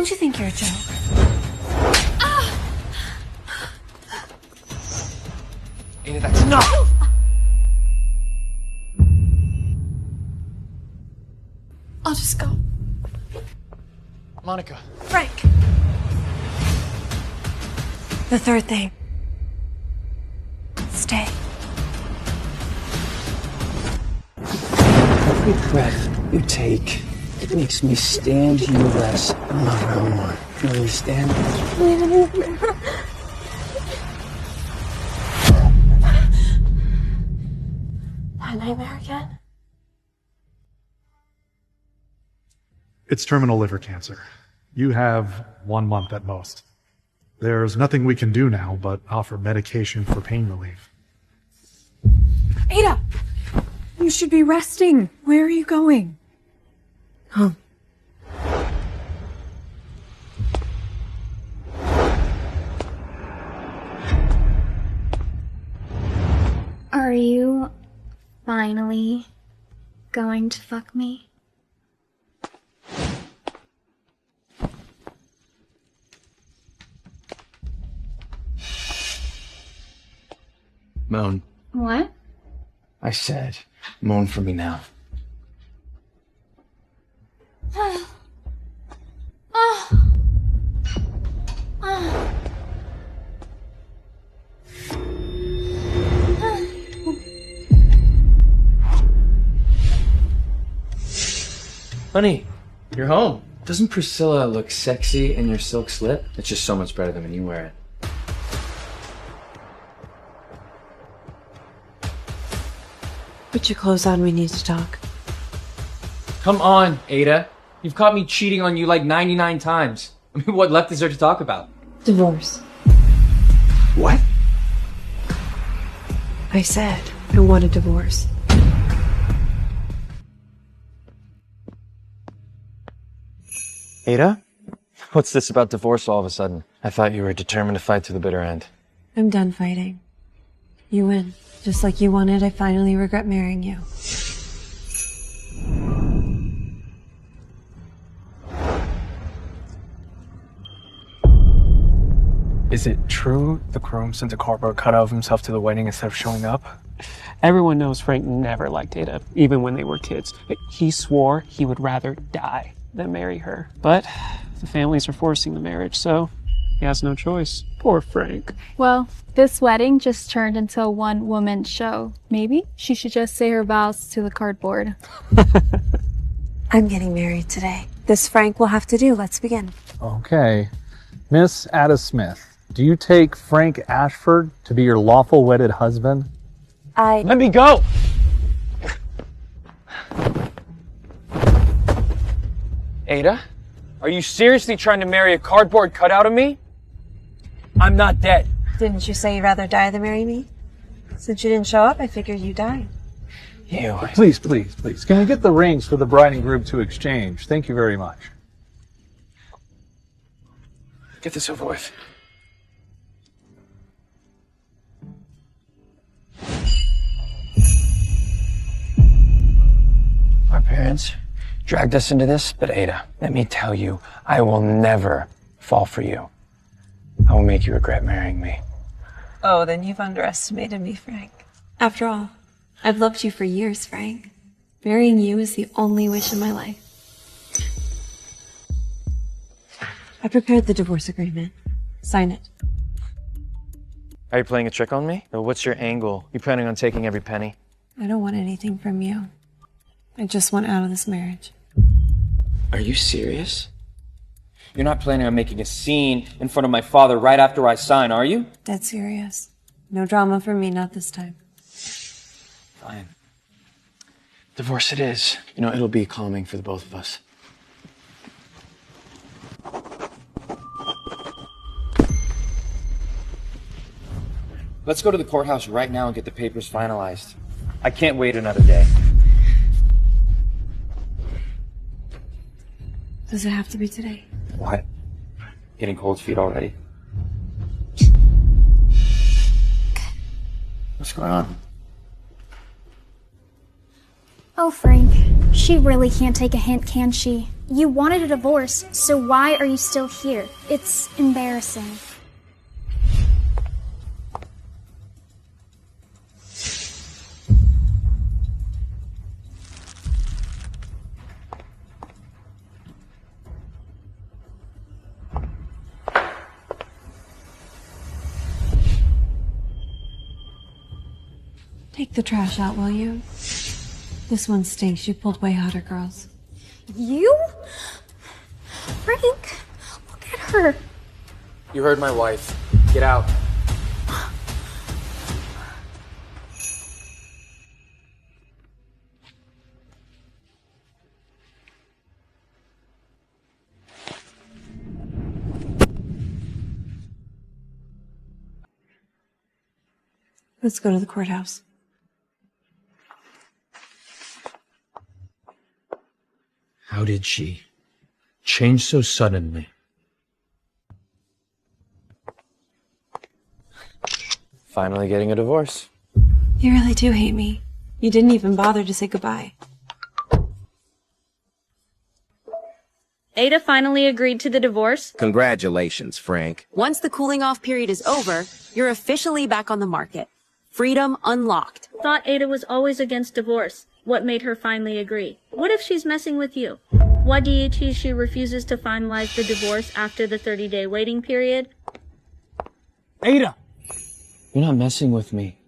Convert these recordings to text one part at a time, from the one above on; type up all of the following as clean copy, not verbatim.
Don't you think you're a joke? Ada, that's enough! I'll just go. Monica. Frank. The third thing. Stay. Every breath you take, it makes me stand you less. I'm not around one. You understand? That nightmare again? It's terminal liver cancer. You have 1 month at most. There's nothing we can do now but offer medication for pain relief. Ada! You should be resting. Where are you going? Home. Are you finally going to fuck me? Moan. What? I said, moan for me now. Honey, you're home. Doesn't Priscilla look sexy in your silk slip? It's just so much better than when you wear it. Put your clothes on, we need to talk. Come on, Ada. You've caught me cheating on you like 99 times. I mean, what left is there to talk about? Divorce. What? I said I want a divorce. Ada? What's this about divorce all of a sudden? I thought you were determined to fight to the bitter end. I'm done fighting. You win. Just like you wanted, I finally regret marrying you. Is it true the groom sent a cardboard cutout of himself to the wedding instead of showing up? Everyone knows Frank never liked Ada, even when they were kids. He swore he would rather die than marry her. But the families are forcing the marriage, so he has no choice. Poor Frank. Well, this wedding just turned into a one-woman show. Maybe she should just say her vows to the cardboard. I'm getting married today. This Frank will have to do. Let's begin. Okay. Miss Ada Smith, do you take Frank Ashford to be your lawful wedded husband? Let me go! Ada? Are you seriously trying to marry a cardboard cutout of me? I'm not dead. Didn't you say you'd rather die than marry me? Since you didn't show up, I figured you died. Ew. Please, please, please. Can we get the rings for the bride and groom to exchange? Thank you very much. Get this over with. Our parents dragged us into this, but Ada, let me tell you, I will never fall for you. I will make you regret marrying me. Oh, then you've underestimated me, Frank. After all, I've loved you for years, Frank. Marrying you is the only wish in my life. I prepared the divorce agreement. Sign it. Are you playing a trick on me? Or what's your angle? You planning on taking every penny? I don't want anything from you. I just want out of this marriage. Are you serious? You're not planning on making a scene in front of my father right after I sign, are you? Dead serious. No drama for me, not this time. Fine. Divorce it is. You know, it'll be calming for the both of us. Let's go to the courthouse right now and get the papers finalized. I can't wait another day. Does it have to be today? What? Getting cold feet already? What's going on? Oh, Frank. She really can't take a hint, can she? You wanted a divorce, so why are you still here? It's embarrassing. Take the trash out, will you? This one stinks. You pulled way hotter girls. You? Frank, look at her. You heard my wife. Get out. Let's go to the courthouse. How did she change so suddenly? Finally getting a divorce. You really do hate me. You didn't even bother to say goodbye. Ada finally agreed to the divorce. Congratulations, Frank. Once the cooling off period is over, you're officially back on the market. Freedom unlocked. Thought Ada was always against divorce. What made her finally agree? What if she's messing with you? Why do you choose she refuses to finalize the divorce after the 30-day waiting period? Ada! You're not messing with me,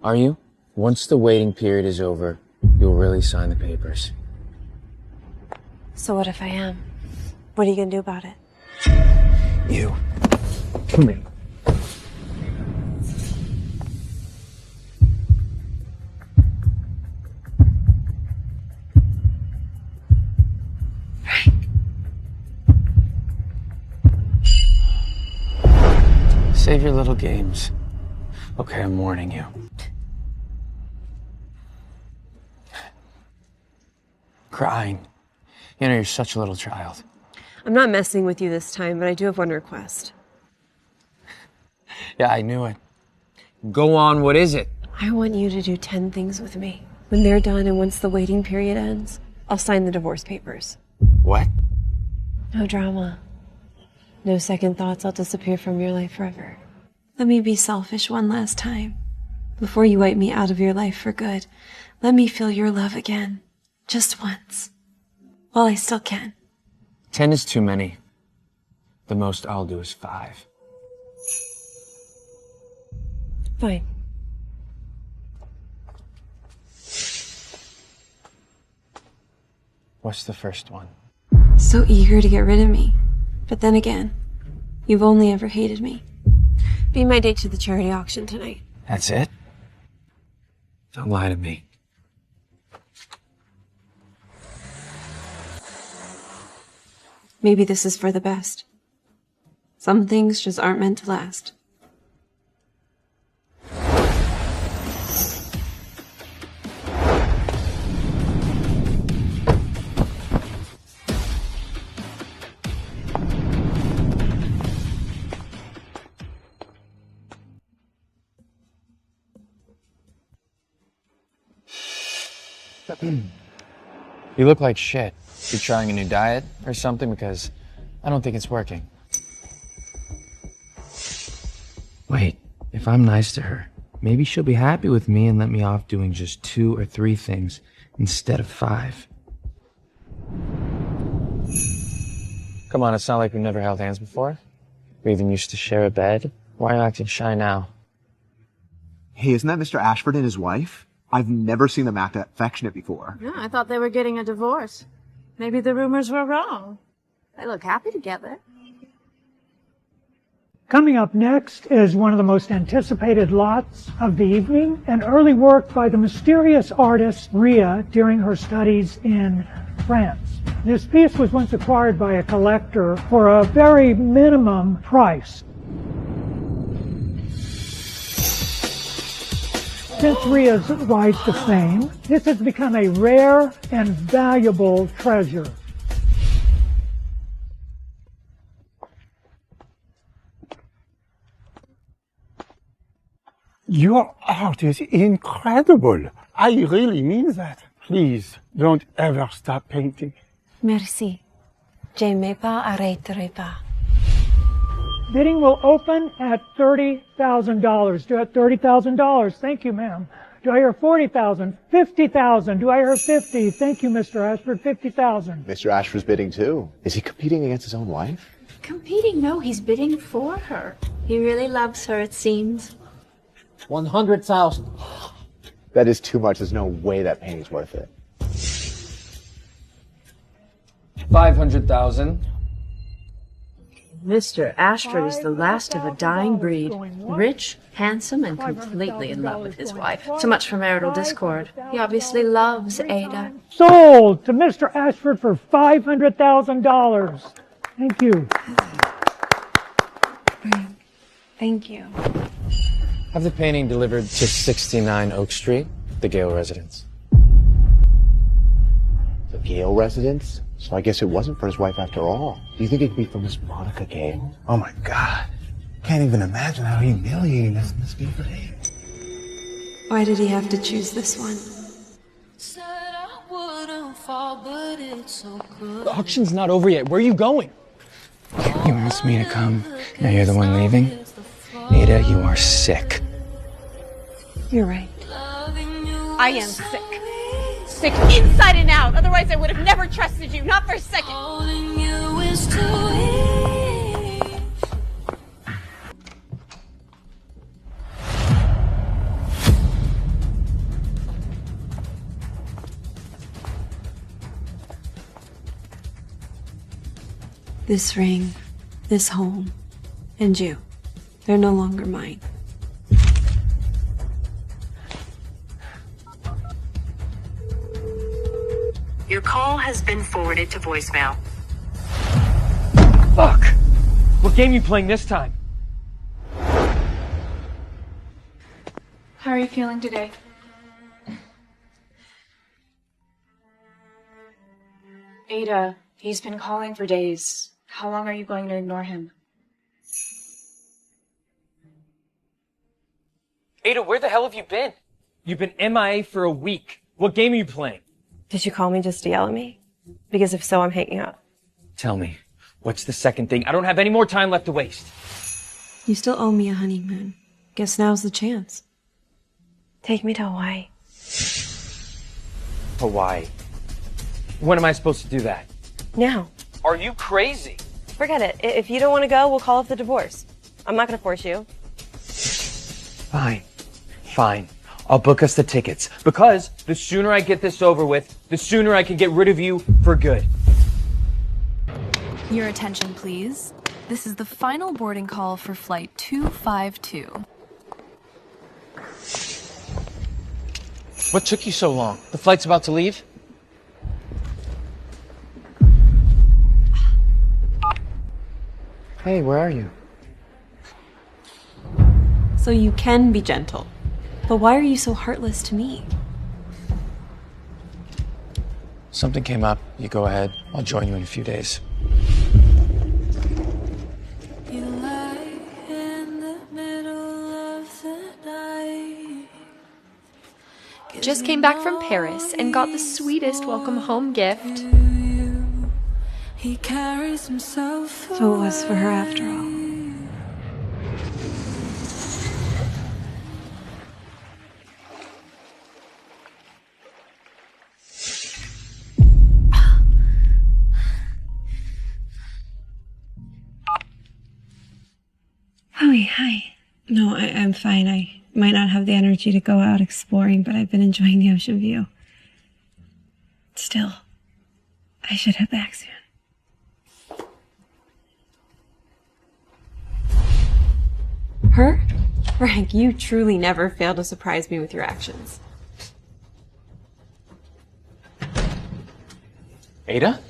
are you? Once the waiting period is over, you'll really sign the papers. So what if I am? What are you gonna do about it? You. Come here. Save your little games. Okay, I'm warning you. Crying. You know, you're such a little child. I'm not messing with you this time, but I do have one request. Yeah, I knew it. Go on, what is it? I want you to do 10 things with me. When they're done and once the waiting period ends, I'll sign the divorce papers. What? No drama. No second thoughts. I'll disappear from your life forever. Let me be selfish one last time. Before you wipe me out of your life for good, let me feel your love again. Just once. While I still can. 10 is too many. The most I'll do is 5. Fine. What's the first one? So eager to get rid of me. But then again, you've only ever hated me. Be my date to the charity auction tonight. That's it? Don't lie to me. Maybe this is for the best. Some things just aren't meant to last. You look like shit. You trying a new diet or something? Because I don't think it's working. Wait, if I'm nice to her, maybe she'll be happy with me and let me off doing just 2 or 3 things instead of 5. Come on, it's not like we've never held hands before. We even used to share a bed. Why are you acting shy now? Hey, isn't that Mr. Ashford and his wife? I've never seen them act affectionate before. Yeah, I thought they were getting a divorce. Maybe the rumors were wrong. They look happy together. Coming up next is one of the most anticipated lots of the evening, an early work by the mysterious artist Ria during her studies in France. This piece was once acquired by a collector for a very minimum price. Since Ria's rise to fame, this has become a rare and valuable treasure. Your art is incredible. I really mean that. Please, don't ever stop painting. Merci. Je me pas arrêterai pas. Bidding will open at $30,000. Do I have $30,000? Thank you, ma'am. Do I hear 40,000? 50,000. Do I hear 50? Thank you, Mr. Ashford. 50,000. Mr. Ashford's bidding too. Is he competing against his own wife? Competing? No, he's bidding for her. He really loves her, it seems. 100,000. That is too much. There's no way that painting's worth it. 500,000. Mr. Ashford is the last of a dying breed. Rich, handsome, and completely in love with his wife. So much for marital discord. He obviously loves Ada. Sold to Mr. Ashford for $500,000. Thank you. Thank you. Have the painting delivered to 69 Oak Street, the Gale residence. The Gale residence? So I guess it wasn't for his wife after all. Do you think it could be for Miss Monica Gale? Oh my God. Can't even imagine how humiliating this must be for him. Why did he have to choose this one? The auction's not over yet. Where are you going? You asked me to come. Now you're the one leaving? Ada, you are sick. You're right. I am sick. Sick inside and out. Otherwise, I would have never trusted you, not for a second. This ring, this home, and you. They're no longer mine. Your call has been forwarded to voicemail. Fuck! What game are you playing this time? How are you feeling today? Ada, he's been calling for days. How long are you going to ignore him? Ada, where the hell have you been? You've been MIA for a week. What game are you playing? Did you call me just to yell at me? Because if so, I'm hanging up. Tell me, what's the second thing? I don't have any more time left to waste. You still owe me a honeymoon. Guess now's the chance. Take me to Hawaii. Hawaii. When am I supposed to do that? Now. Are you crazy? Forget it. If you don't want to go, we'll call off the divorce. I'm not going to force you. Fine. Fine. I'll book us the tickets. Because the sooner I get this over with, the sooner I can get rid of you for good. Your attention, please. This is the final boarding call for Flight 252. What took you so long? The flight's about to leave? Hey, where are you? So you can be gentle. But why are you so heartless to me? Something came up. You go ahead. I'll join you in a few days. Just came back from Paris and got the sweetest welcome home gift. So it was for her after all. Oh, hi. No, I'm fine. I might not have the energy to go out exploring, but I've been enjoying the ocean view. Still, I should head back soon. Her? Frank, you truly never fail to surprise me with your actions. Ada?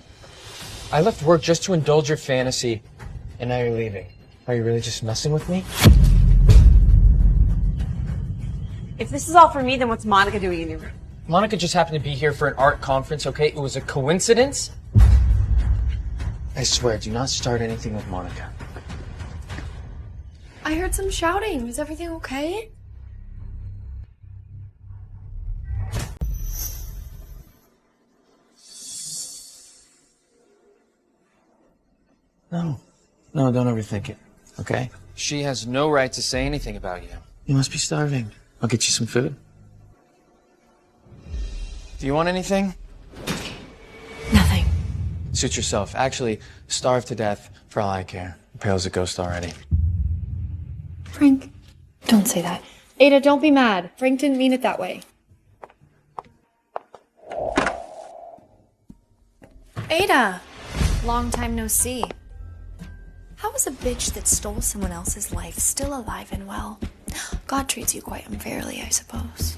I left work just to indulge your fantasy, and now you're leaving. Are you really just messing with me? If this is all for me, then what's Monica doing in your room? Monica just happened to be here for an art conference, okay? It was a coincidence. I swear, do not start anything with Monica. I heard some shouting. Is everything okay? No, don't overthink it, okay? She has no right to say anything about you. You must be starving. I'll get you some food. Do you want anything? Nothing. Suit yourself. Actually, starve to death for all I care. Pale as a ghost already. Frank, don't say that. Ada, don't be mad. Frank didn't mean it that way. Ada! Long time no see. How is a bitch that stole someone else's life still alive and well? God treats you quite unfairly, I suppose.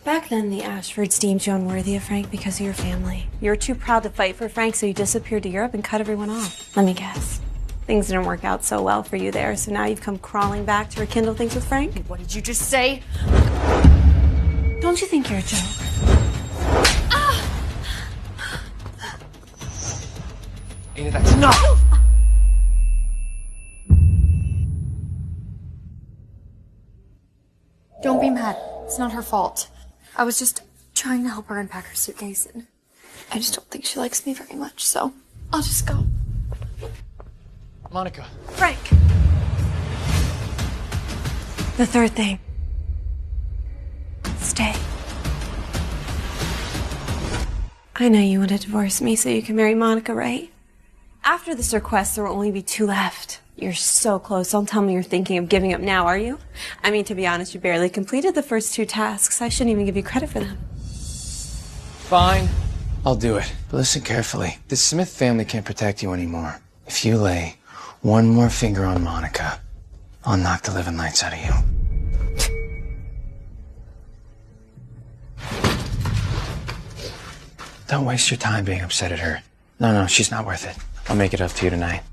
Back then, the Ashfords deemed you unworthy of Frank because of your family. You were too proud to fight for Frank, so you disappeared to Europe and cut everyone off. Let me guess. Things didn't work out so well for you there, so now you've come crawling back to rekindle things with Frank? What did you just say? Don't you think you're a joke? Ada, that's enough! Don't be mad. It's not her fault. I was just trying to help her unpack her suitcase, and I just don't think she likes me very much, so I'll just go. Monica. Frank! The third thing. Stay. I know you want to divorce me so you can marry Monica, right? After this request, there will only be 2 left. You're so close. Don't tell me you're thinking of giving up now, are you? I mean, to be honest, you barely completed the first 2 tasks. I shouldn't even give you credit for them. Fine. I'll do it. But listen carefully. The Smith family can't protect you anymore. If you lay one more finger on Monica, I'll knock the living lights out of you. Don't waste your time being upset at her. No, she's not worth it. I'll make it up to you tonight.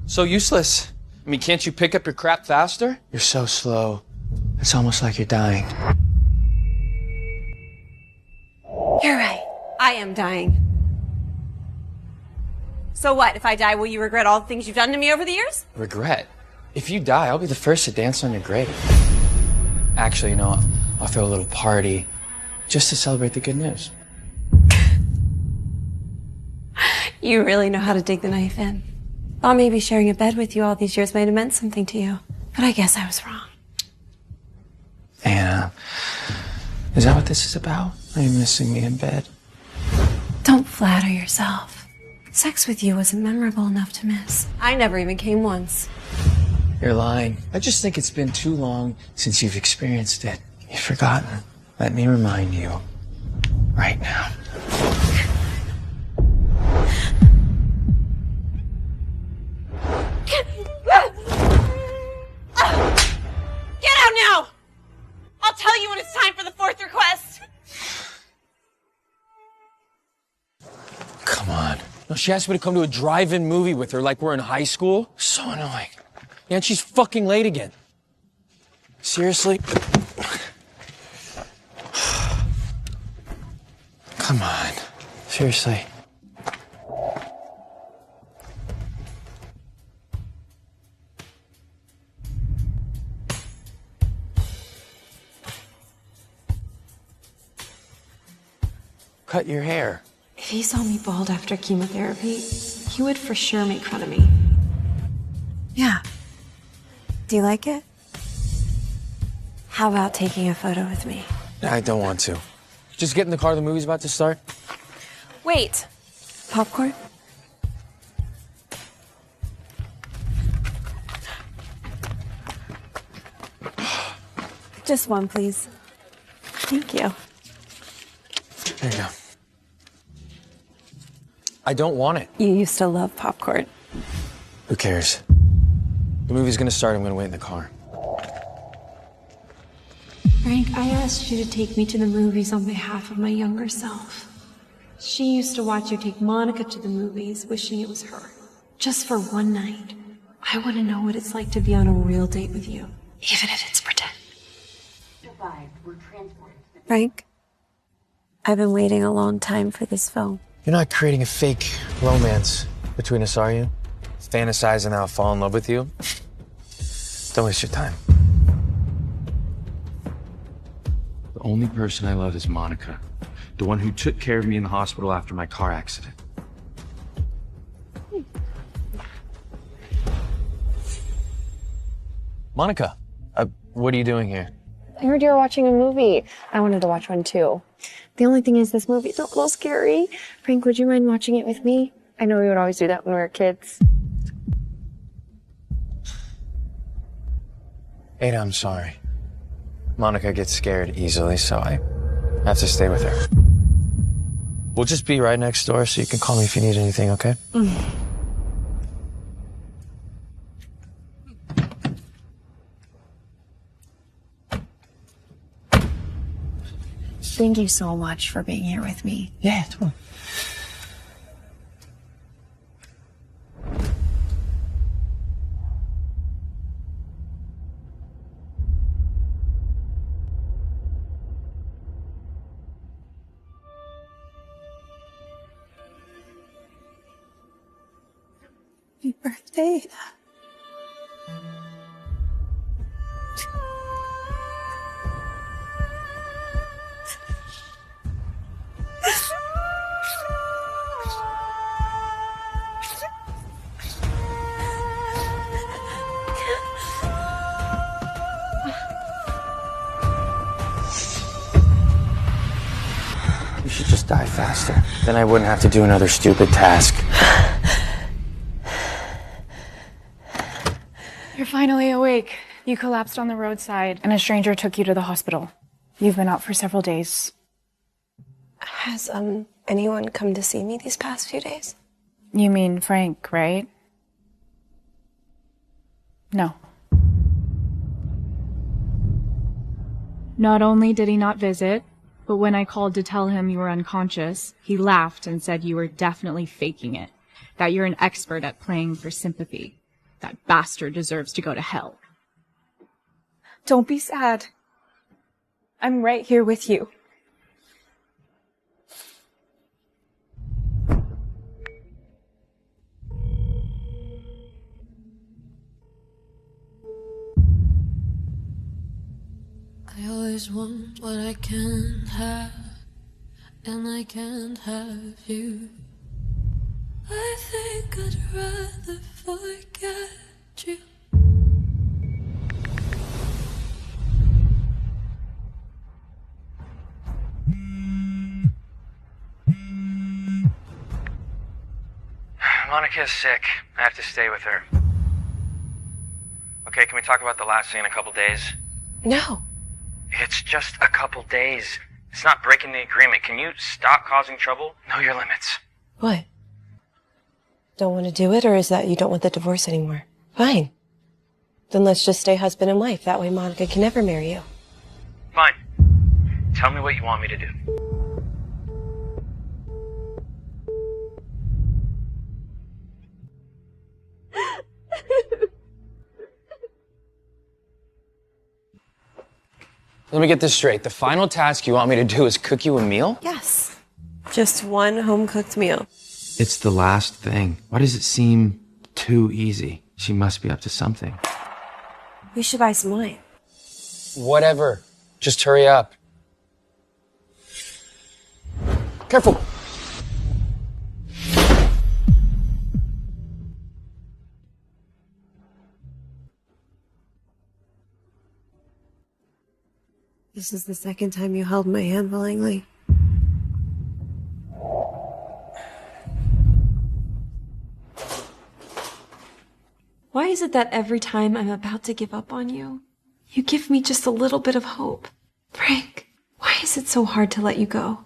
So useless. I mean, can't you pick up your crap faster? You're so slow. It's almost like you're dying. You're right. I am dying. So what? If I die, will you regret all the things you've done to me over the years? Regret? If you die, I'll be the first to dance on your grave. Actually, I'll throw a little party just to celebrate the good news. You really know how to dig the knife in. Thought maybe sharing a bed with you all these years might have meant something to you. But I guess I was wrong. Anna, is that what this is about? Are you missing me in bed? Don't flatter yourself. Sex with you wasn't memorable enough to miss. I never even came once. You're lying. I just think it's been too long since you've experienced it. You've forgotten. Let me remind you right now. Get out now! I'll tell you when it's time for the 4th request. Come on. No, she asked me to come to a drive-in movie with her like we're in high school. So annoying. Yeah, and she's fucking late again. Seriously? Come on. Seriously. Cut your hair. If he saw me bald after chemotherapy, he would for sure make fun of me. Yeah. Do you like it? How about taking a photo with me? I don't want to. Just get in the car, the movie's about to start. Wait. Popcorn? Just one, please. Thank you. There you go. I don't want it. You used to love popcorn. Who cares? The movie's gonna start, I'm gonna wait in the car. Frank, I asked you to take me to the movies on behalf of my younger self. She used to watch you take Monica to the movies, wishing it was her. Just for one night. I want to know what it's like to be on a real date with you, even if it's pretend. Frank, I've been waiting a long time for this film. You're not creating a fake romance between us, are you? Fantasizing how I'll fall in love with you? Don't waste your time. The only person I love is Monica. The one who took care of me in the hospital after my car accident. Monica, what are you doing here? I heard you were watching a movie. I wanted to watch one too. The only thing is this movie's a little scary. Frank, would you mind watching it with me? I know we would always do that when we were kids. Ada, I'm sorry. Monica gets scared easily, so I have to stay with her. We'll just be right next door, so you can call me if you need anything, okay? Thank you so much for being here with me. Yeah, totally. Happy birthday. You should just die faster. Then I wouldn't have to do another stupid task. You're finally awake. You collapsed on the roadside, and a stranger took you to the hospital. You've been out for several days. Has, anyone come to see me these past few days? You mean Frank, right? No. Not only did he not visit, but when I called to tell him you were unconscious, he laughed and said you were definitely faking it, that you're an expert at playing for sympathy. That bastard deserves to go to hell. Don't be sad. I'm right here with you. I always want what I can't have, and I can't have you. I think I'd rather forget you. Monica's sick. I have to stay with her. Okay, can we talk about the last thing in a couple days? No. It's just a couple days. It's not breaking the agreement. Can you stop causing trouble? Know your limits. What? Don't want to do it, or is that you don't want the divorce anymore? Fine. Then let's just stay husband and wife. That way Monica can never marry you. Fine. Tell me what you want me to do. Let me get this straight. The final task you want me to do is cook you a meal? Yes. Just one home-cooked meal. It's the last thing. Why does it seem too easy? She must be up to something. We should buy some wine. Whatever. Just hurry up. Careful. This is the second time you held my hand willingly. Why is it that every time I'm about to give up on you, you give me just a little bit of hope? Frank, why is it so hard to let you go?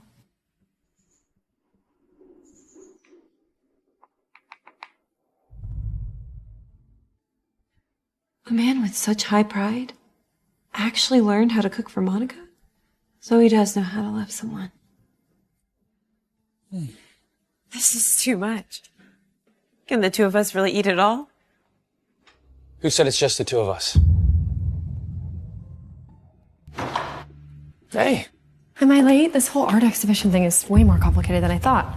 A man with such high pride actually learned how to cook for Monica? So he does know how to love someone. This is too much. Can the two of us really eat it all? Who said it's just the two of us? Hey. Am I late? This whole art exhibition thing is way more complicated than I thought.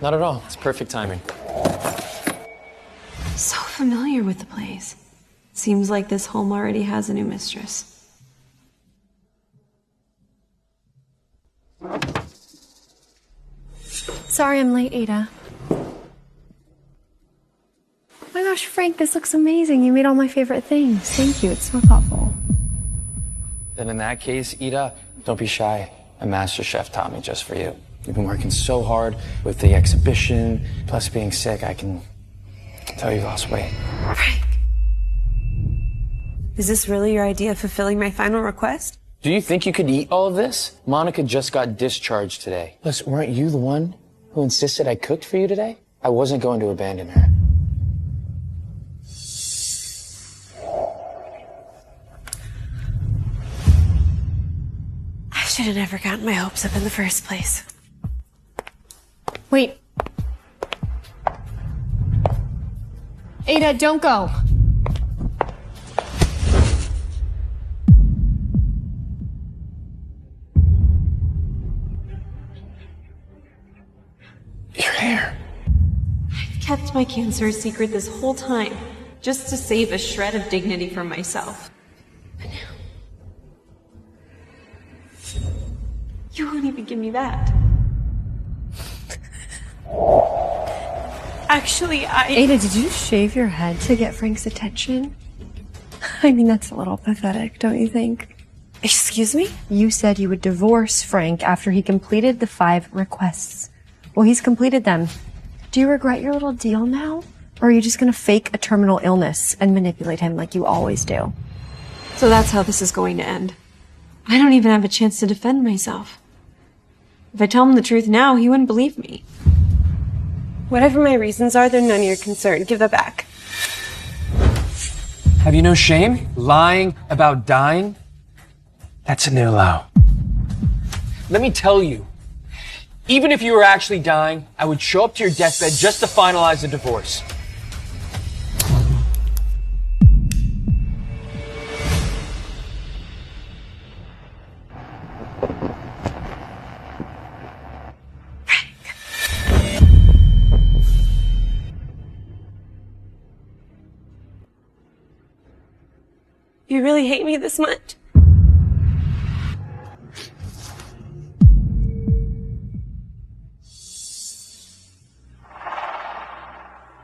Not at all. It's perfect timing. So familiar with the place. Seems like this home already has a new mistress. Sorry I'm late, Ada. Oh my gosh, Frank, this looks amazing. You made all my favorite things. Thank you. It's so thoughtful. Then in that case, Ida, don't be shy. A master chef taught me just for you. You've been working so hard with the exhibition, plus being sick, I can tell you lost weight. Frank. Is this really your idea of fulfilling my final request? Do you think you could eat all of this? Monica just got discharged today. Listen, weren't you the one who insisted I cooked for you today? I wasn't going to abandon her. I should have never gotten my hopes up in the first place. Wait. Ada, don't go. Your hair. I've kept my cancer a secret this whole time, just to save a shred of dignity for myself. But now... you won't even give me that. Actually, Ada, did you shave your head to get Frank's attention? I mean, that's a little pathetic, don't you think? Excuse me? You said you would divorce Frank after he completed the 5 requests. Well, he's completed them. Do you regret your little deal now? Or are you just gonna fake a terminal illness and manipulate him like you always do? So that's how this is going to end. I don't even have a chance to defend myself. If I tell him the truth now, he wouldn't believe me. Whatever my reasons are, they're none of your concern. Give that back. Have you no shame? Lying about dying? That's a new low. Let me tell you, even if you were actually dying, I would show up to your deathbed just to finalize the divorce. You really hate me this much?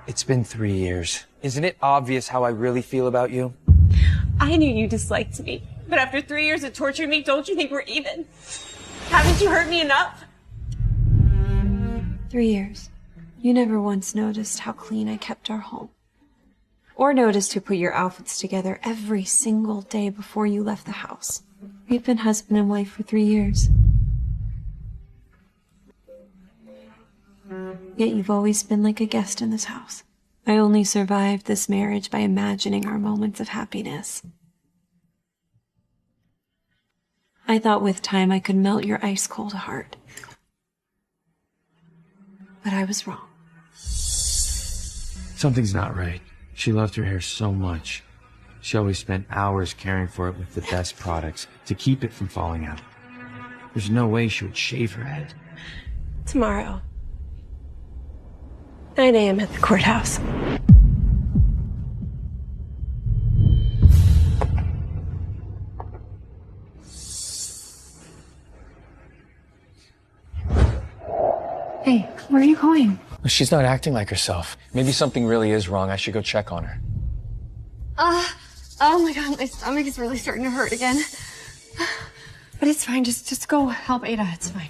It's been 3 years. Isn't it obvious how I really feel about you? I knew you disliked me, but after 3 years of torturing me, don't you think we're even? Haven't you hurt me enough? 3 years. You never once noticed how clean I kept our home. Or noticed who put your outfits together every single day before you left the house. We've been husband and wife for 3 years. Yet you've always been like a guest in this house. I only survived this marriage by imagining our moments of happiness. I thought with time I could melt your ice-cold heart. But I was wrong. Something's not right. She loved her hair so much. She always spent hours caring for it with the best products to keep it from falling out. There's no way she would shave her head. Tomorrow. 9 a.m. at the courthouse. Hey, where are you going? She's not acting like herself. Maybe something really is wrong. I should go check on her. Oh my god, my stomach is really starting to hurt again. But it's fine, just go help Ada, it's fine.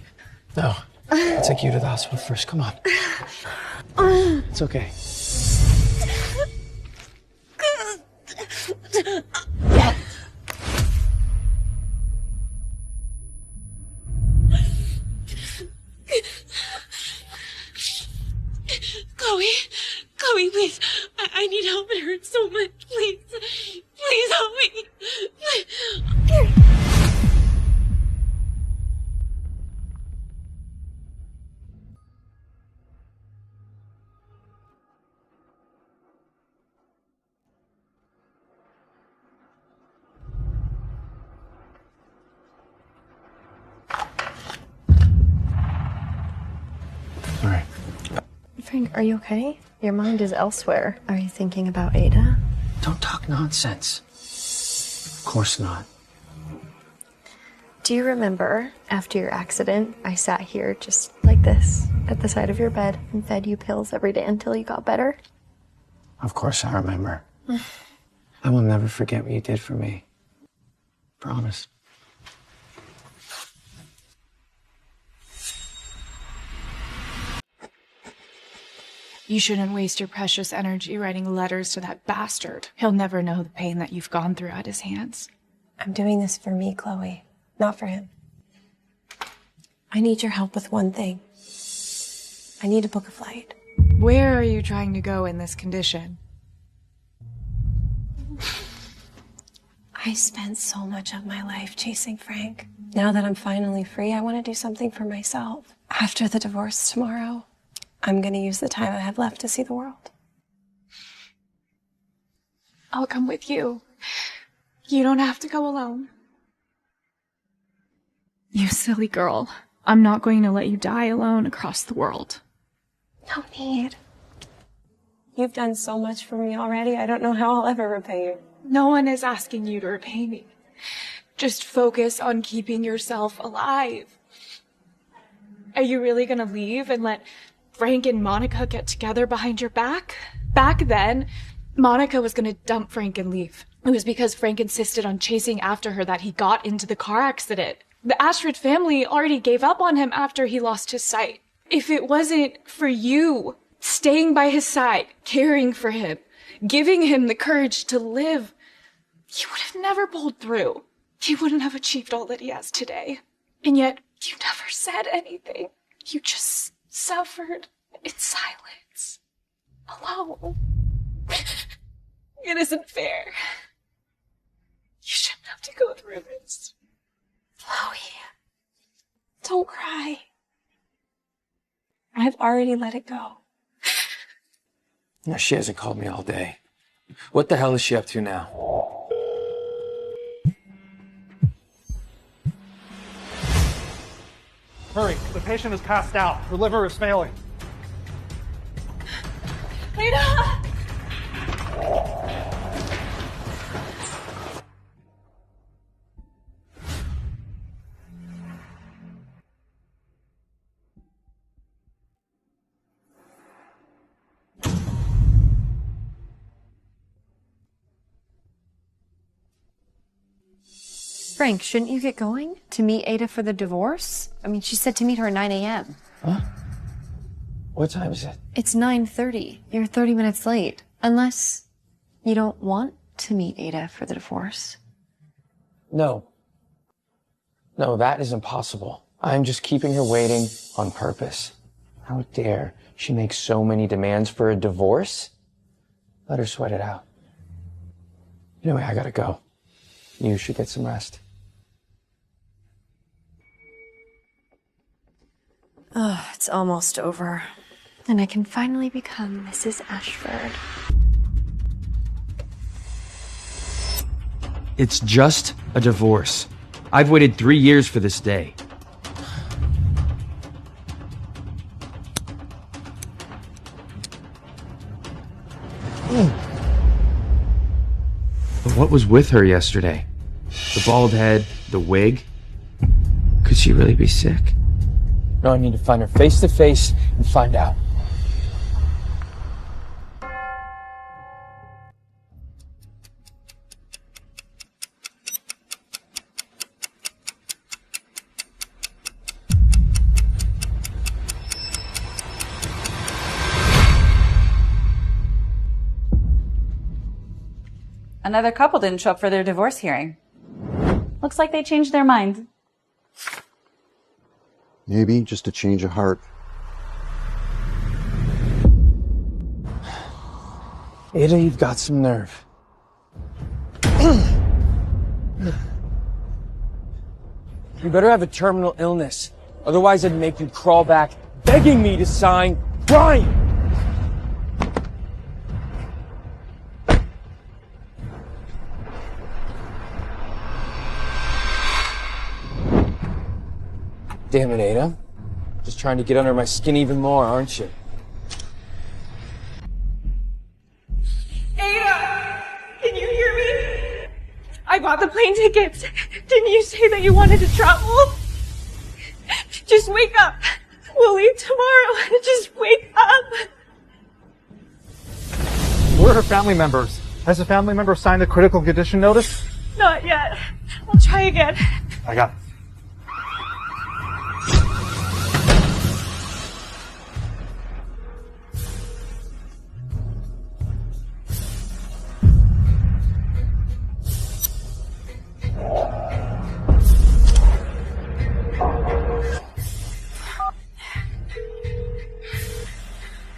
No, I'll take you to the hospital first. Come on. It's okay. Chloe, please. I need help. It hurts so much. Please. Please help me. All right. Frank, are you okay? Your mind is elsewhere. Are you thinking about Ada? Don't talk nonsense. Of course not. Do you remember after your accident, I sat here just like this at the side of your bed and fed you pills every day until you got better? Of course I remember. I will never forget what you did for me. Promise. You shouldn't waste your precious energy writing letters to that bastard. He'll never know the pain that you've gone through at his hands. I'm doing this for me, Chloe, not for him. I need your help with one thing. I need to book a flight. Where are you trying to go in this condition? I spent so much of my life chasing Frank. Now that I'm finally free, I want to do something for myself. After the divorce tomorrow, I'm going to use the time I have left to see the world. I'll come with you. You don't have to go alone. You silly girl. I'm not going to let you die alone across the world. No need. You've done so much for me already, I don't know how I'll ever repay you. No one is asking you to repay me. Just focus on keeping yourself alive. Are you really gonna leave and let Frank and Monica get together behind your back? Back then, Monica was gonna dump Frank and leave. It was because Frank insisted on chasing after her that he got into the car accident. The Ashford family already gave up on him after he lost his sight. If it wasn't for you staying by his side, caring for him, giving him the courage to live, he would have never pulled through. He wouldn't have achieved all that he has today. And yet, you never said anything. You just suffered in silence. Alone. It isn't fair. You shouldn't have to go through this. Chloe, don't cry. I've already let it go. No, she hasn't called me all day. What the hell is she up to now? Hurry, the patient is passed out. Her liver is failing. Ada! Frank, shouldn't you get going to meet Ada for the divorce? I mean, she said to meet her at 9 a.m. Huh? What time is it? It's 9:30. You're 30 minutes late. Unless you don't want to meet Ada for the divorce. No. No, that is impossible. I'm just keeping her waiting on purpose. How dare she make so many demands for a divorce? Let her sweat it out. Anyway, I gotta go. You should get some rest. Oh, it's almost over. And I can finally become Mrs. Ashford. It's just a divorce. I've waited 3 years for this day. But what was with her yesterday? The bald head, the wig. Could she really be sick? No, I need to find her face to face and find out. Another couple didn't show up for their divorce hearing. Looks like they changed their mind. Maybe just a change of heart. Ada, you've got some nerve. You better have a terminal illness. Otherwise, I'd make you crawl back, begging me to sign, crying. Damn it, Ada. Just trying to get under my skin even more, aren't you? Ada! I bought the plane tickets. Didn't you say that you wanted to travel? Just wake up. We'll leave tomorrow. Just wake up. We're her family members. Has a family member signed the critical condition notice? Not yet. I'll try again. I got it.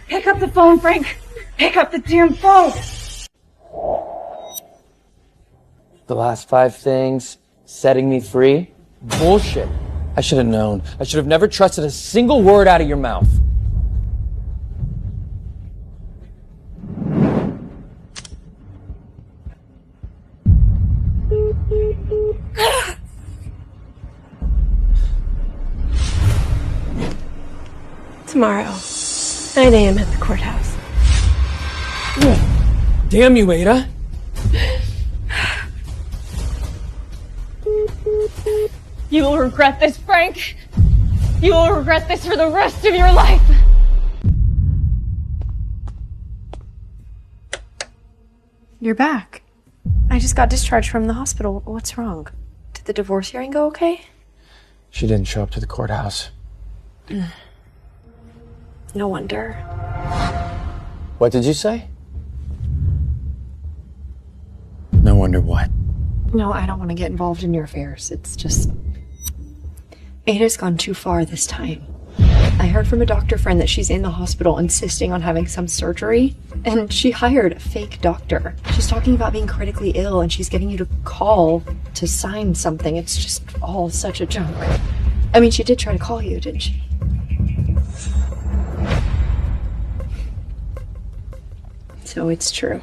Pick up the phone, Frank. Pick up the damn phone. The last 5 things, setting me free? Bullshit. I should have known. I should have never trusted a single word out of your mouth. Tomorrow, 9 a.m. at the courthouse. Damn you, Ada. You will regret this, Frank. You will regret this for the rest of your life. You're back. I just got discharged from the hospital. What's wrong? Did the divorce hearing go okay? She didn't show up to the courthouse. No wonder. What did you say? No wonder what. No, I don't want to get involved in your affairs. It's just... Ada's gone too far this time. I heard from a doctor friend that she's in the hospital insisting on having some surgery, and she hired a fake doctor. She's talking about being critically ill, and she's getting you to call to sign something. It's just all such a joke. I mean, she did try to call you, didn't she? So it's true.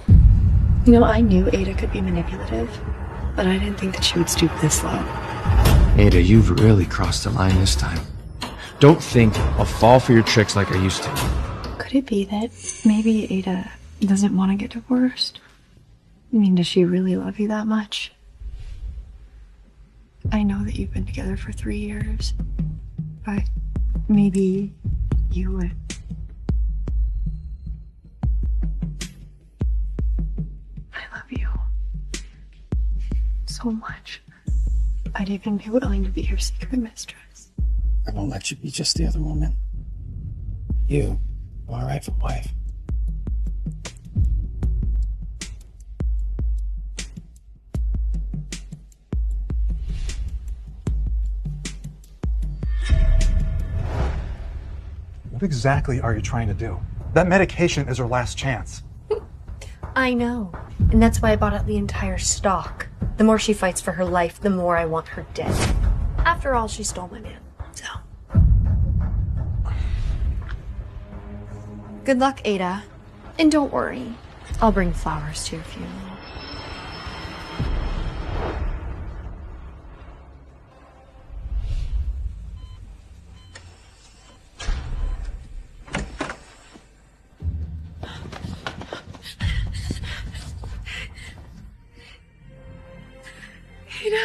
You know, I knew Ada could be manipulative, but I didn't think that she would stoop this low. Ada, you've really crossed the line this time. Don't think I'll fall for your tricks like I used to. Could it be that maybe Ada doesn't want to get divorced? I mean, does she really love you that much? I know that you've been together for 3 years, but maybe you would. I love you so much. I'd even be willing to be your secret mistress. I won't let you be just the other woman. You are my rightful wife. What exactly are you trying to do? That medication is her last chance. I know. And that's why I bought out the entire stock. The more she fights for her life, the more I want her dead. After all, she stole my man, so. Good luck, Ada. And don't worry. I'll bring flowers to your funeral. Ada.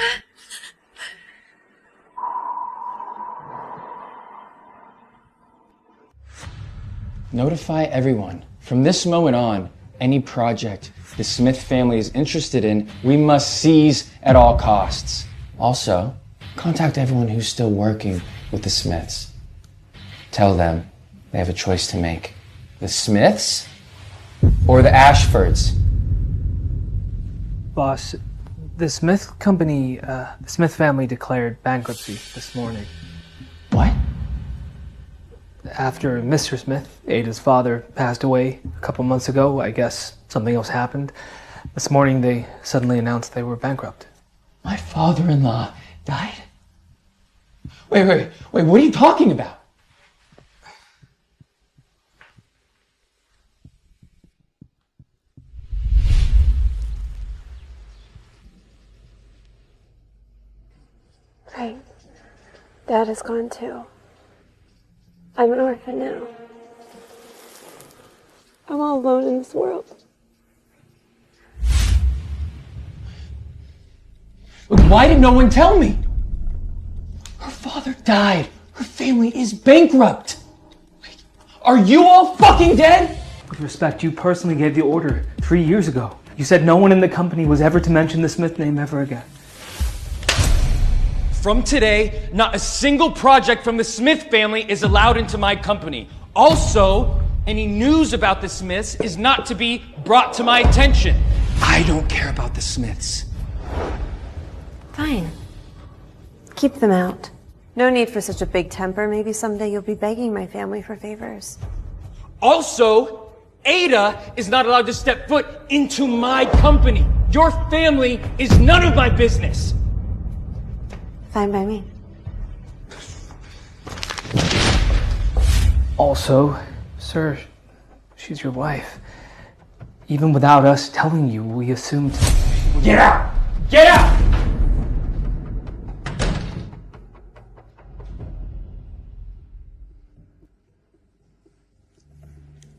Notify everyone. From this moment on, any project the Smith family is interested in, we must seize at all costs. Also, contact everyone who's still working with the Smiths. Tell them they have a choice to make. The Smiths or the Ashfords? Boss, the Smith company, the Smith family declared bankruptcy this morning. What? After Mr. Smith, Ada's father, passed away a couple months ago, I guess something else happened. This morning they suddenly announced they were bankrupt. My father-in-law died? Wait, what are you talking about? Right. Dad is gone too. I'm an orphan now. I'm all alone in this world. Why did no one tell me? Her father died. Her family is bankrupt. Are you all fucking dead? With respect, you personally gave the order 3 years ago. You said no one in the company was ever to mention the Smith name ever again. From today, not a single project from the Smith family is allowed into my company. Also, any news about the Smiths is not to be brought to my attention. I don't care about the Smiths. Fine. Keep them out. No need for such a big temper. Maybe someday you'll be begging my family for favors. Also, Ada is not allowed to step foot into my company. Your family is none of my business. Fine by me. Also, sir, she's your wife. Even without us telling you, we assumed... Get out! Get out!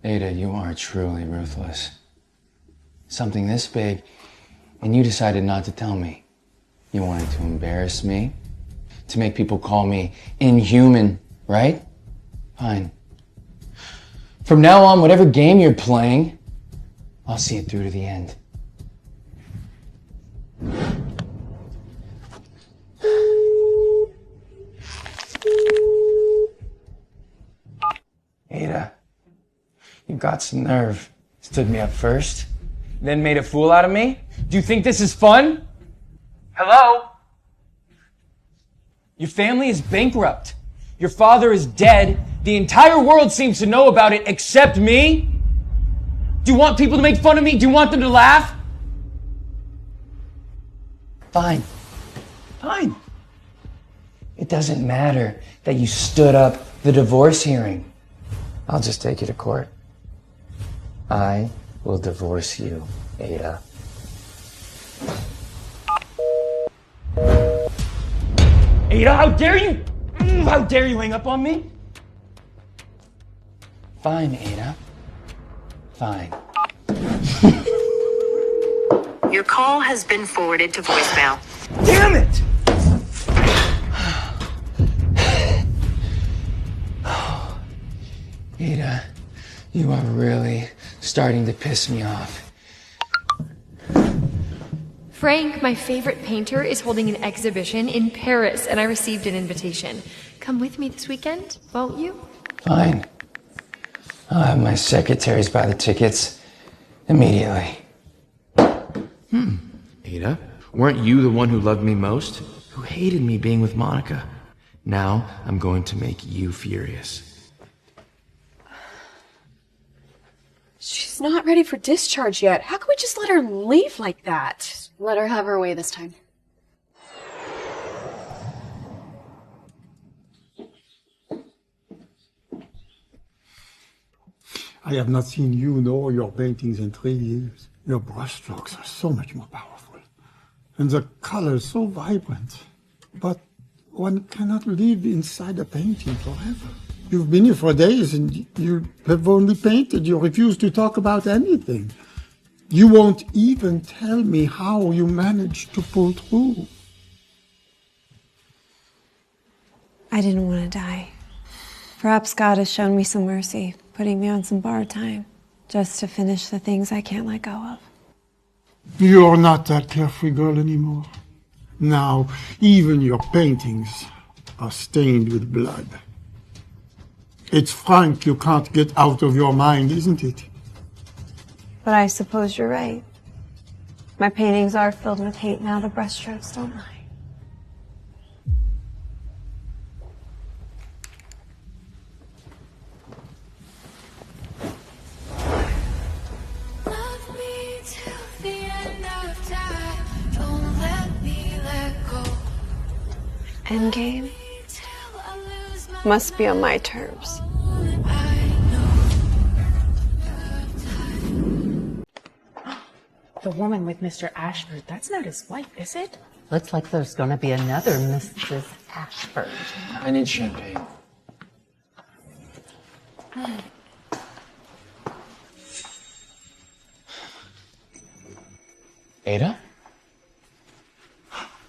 Ada, you are truly ruthless. Something this big, and you decided not to tell me. You wanted to embarrass me, to make people call me inhuman, right? Fine. From now on, whatever game you're playing, I'll see it through to the end. Ada, you got some nerve. Stood me up first, then made a fool out of me? Do you think this is fun? Hello? Your family is bankrupt. Your father is dead. The entire world seems to know about it except me. Do you want people to make fun of me? Do you want them to laugh? Fine. Fine. It doesn't matter that you stood up the divorce hearing. I'll just take you to court. I will divorce you, Ada. Ada, how dare you? How dare you hang up on me? Fine, Ada. Fine. Your call has been forwarded to voicemail. Damn it! Ada, you are really starting to piss me off. Frank, my favorite painter, is holding an exhibition in Paris, and I received an invitation. Come with me this weekend, won't you? Fine. I'll have my secretaries buy the tickets immediately. Ada, weren't you the one who loved me most? Who hated me being with Monica? Now I'm going to make you furious. She's not ready for discharge yet. How can we just let her leave like that? Let her have her way this time. I have not seen you nor your paintings in 3 years. Your brushstrokes are so much more powerful. And the colors so vibrant. But one cannot live inside a painting forever. You've been here for days and you have only painted. You refuse to talk about anything. You won't even tell me how you managed to pull through. I didn't want to die. Perhaps God has shown me some mercy, putting me on some borrowed time, just to finish the things I can't let go of. You're not that carefree girl anymore. Now, even your paintings are stained with blood. It's Frank you can't get out of your mind, isn't it? But I suppose you're right. My paintings are filled with hate now, the brushstrokes don't lie. Love me till the end of time. Don't let me let go. Endgame must be on my terms. The woman with Mr. Ashford, that's not his wife, is it? Looks like there's gonna be another Mrs. Ashford. I need champagne. Ada?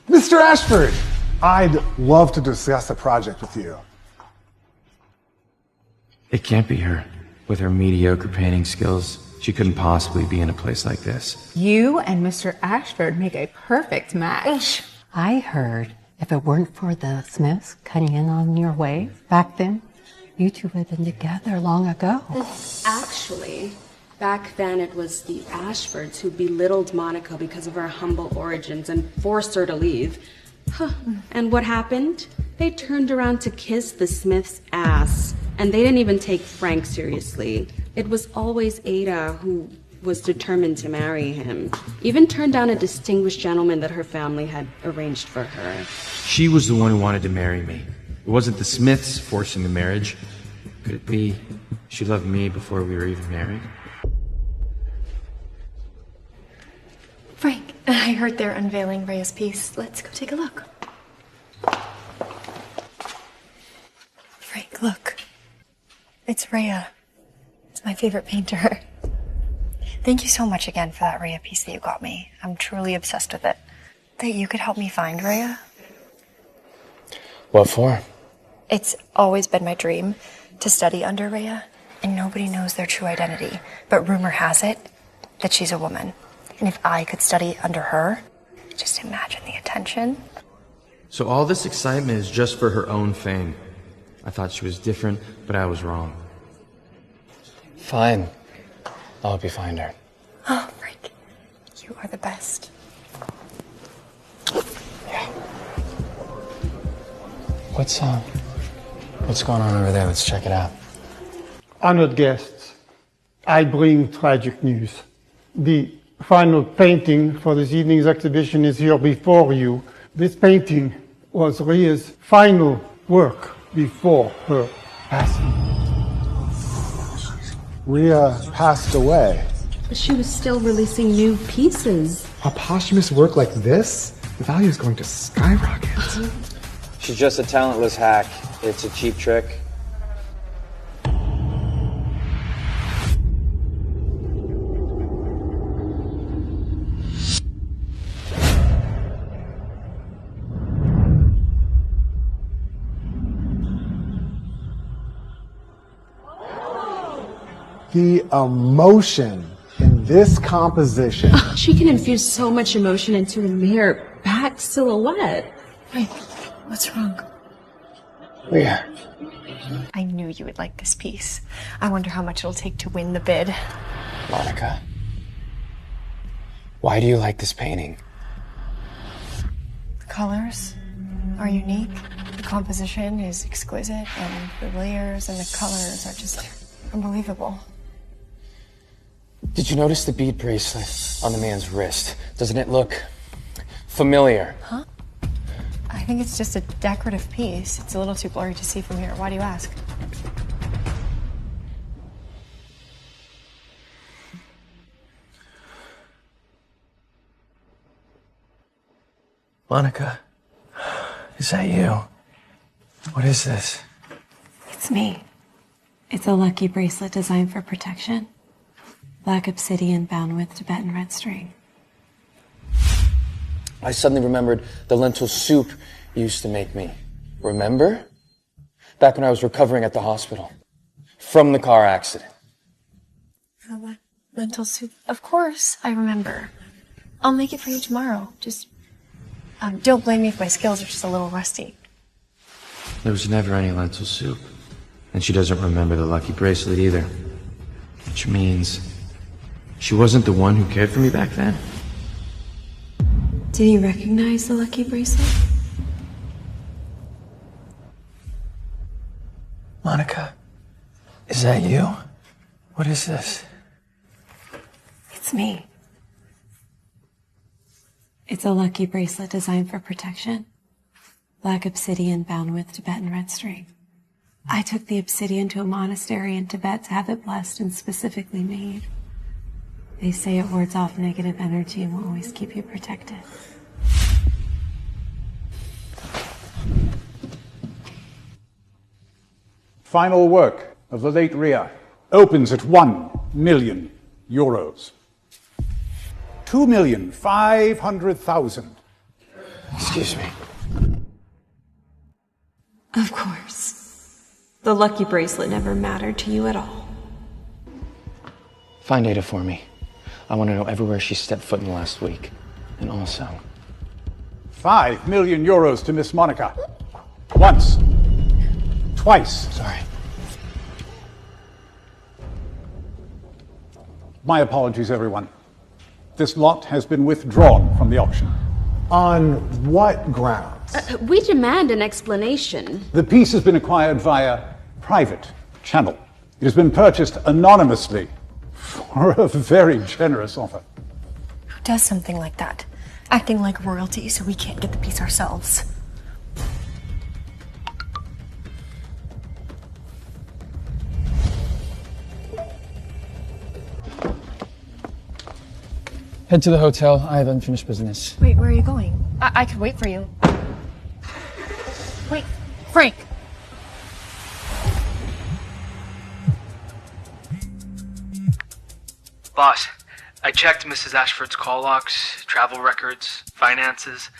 Mr. Mr. Ashford! I'd love to discuss the project with you. It can't be her. With her mediocre painting skills, she couldn't possibly be in a place like this. You and Mr. Ashford make a perfect match. I heard if it weren't for the Smiths cutting in on your way back then, you two would have been together long ago. Actually, back then it was the Ashfords who belittled Monica because of her humble origins and forced her to leave. Huh. And what happened? They turned around to kiss the Smiths' ass. And they didn't even take Frank seriously. It was always Ada who was determined to marry him. Even turned down a distinguished gentleman that her family had arranged for her. She was the one who wanted to marry me. It wasn't the Smiths forcing the marriage. Could it be she loved me before we were even married? Frank, I heard they're unveiling Rhea's piece. Let's go take a look. Frank, look. It's Rhea. It's my favorite painter. Thank you so much again for that Rhea piece that you got me. I'm truly obsessed with it. That you could help me find Rhea? What for? It's always been my dream to study under Rhea, and nobody knows their true identity. But rumor has it that she's a woman. And if I could study under her, just imagine the attention. So all this excitement is just for her own fame. I thought she was different, but I was wrong. Fine. I'll help you find her. Oh, Frank, you are the best. Yeah. What's going on over there? Let's check it out. Honored guests, I bring tragic news. The final painting for this evening's exhibition is here before you. This painting was Rhea's final work before her passing. Rhea passed away. But she was still releasing new pieces. A posthumous work like this, the value is going to skyrocket. She's just a talentless hack. It's a cheap trick. The emotion in this composition. She can infuse so much emotion into a mere back silhouette. Wait, what's wrong? Rhea. I knew you would like this piece. I wonder how much it'll take to win the bid. Monica. Why do you like this painting? The colors are unique. The composition is exquisite, and the layers and the colors are just unbelievable. Did you notice the bead bracelet on the man's wrist? Doesn't it look familiar? Huh? I think it's just a decorative piece. It's a little too blurry to see from here. Why do you ask? Monica, is that you? What is this? It's me. It's a lucky bracelet designed for protection. Black obsidian bound with Tibetan red string. I suddenly remembered the lentil soup you used to make me. Remember? Back when I was recovering at the hospital. From the car accident. Lentil soup. Of course, I remember. I'll make it for you tomorrow. Just don't blame me if my skills are just a little rusty. There was never any lentil soup. And she doesn't remember the lucky bracelet either. Which means she wasn't the one who cared for me back then. Did you recognize the lucky bracelet? Monica, is that you? What is this? It's me. It's a lucky bracelet designed for protection. Black obsidian bound with Tibetan red string. I took the obsidian to a monastery in Tibet to have it blessed and specifically made. They say it wards off negative energy and will always keep you protected. Final work of the late Rhea opens at 1 million euros. 2,500,000. Excuse me. Of course. The lucky bracelet never mattered to you at all. Find Ada for me. I want to know everywhere she stepped foot in the last week. And also... 5 million euros to Miss Monica. Once. Twice. Sorry. My apologies, everyone. This lot has been withdrawn from the auction. On what grounds? We demand an explanation. The piece has been acquired via private channel. It has been purchased anonymously for a very generous offer. Who does something like that? Acting like royalty so we can't get the piece ourselves. Head to the hotel. I have unfinished business. Wait, where are you going? I could wait for you. Wait, Frank! Boss, I checked Mrs. Ashford's call logs, travel records, finances.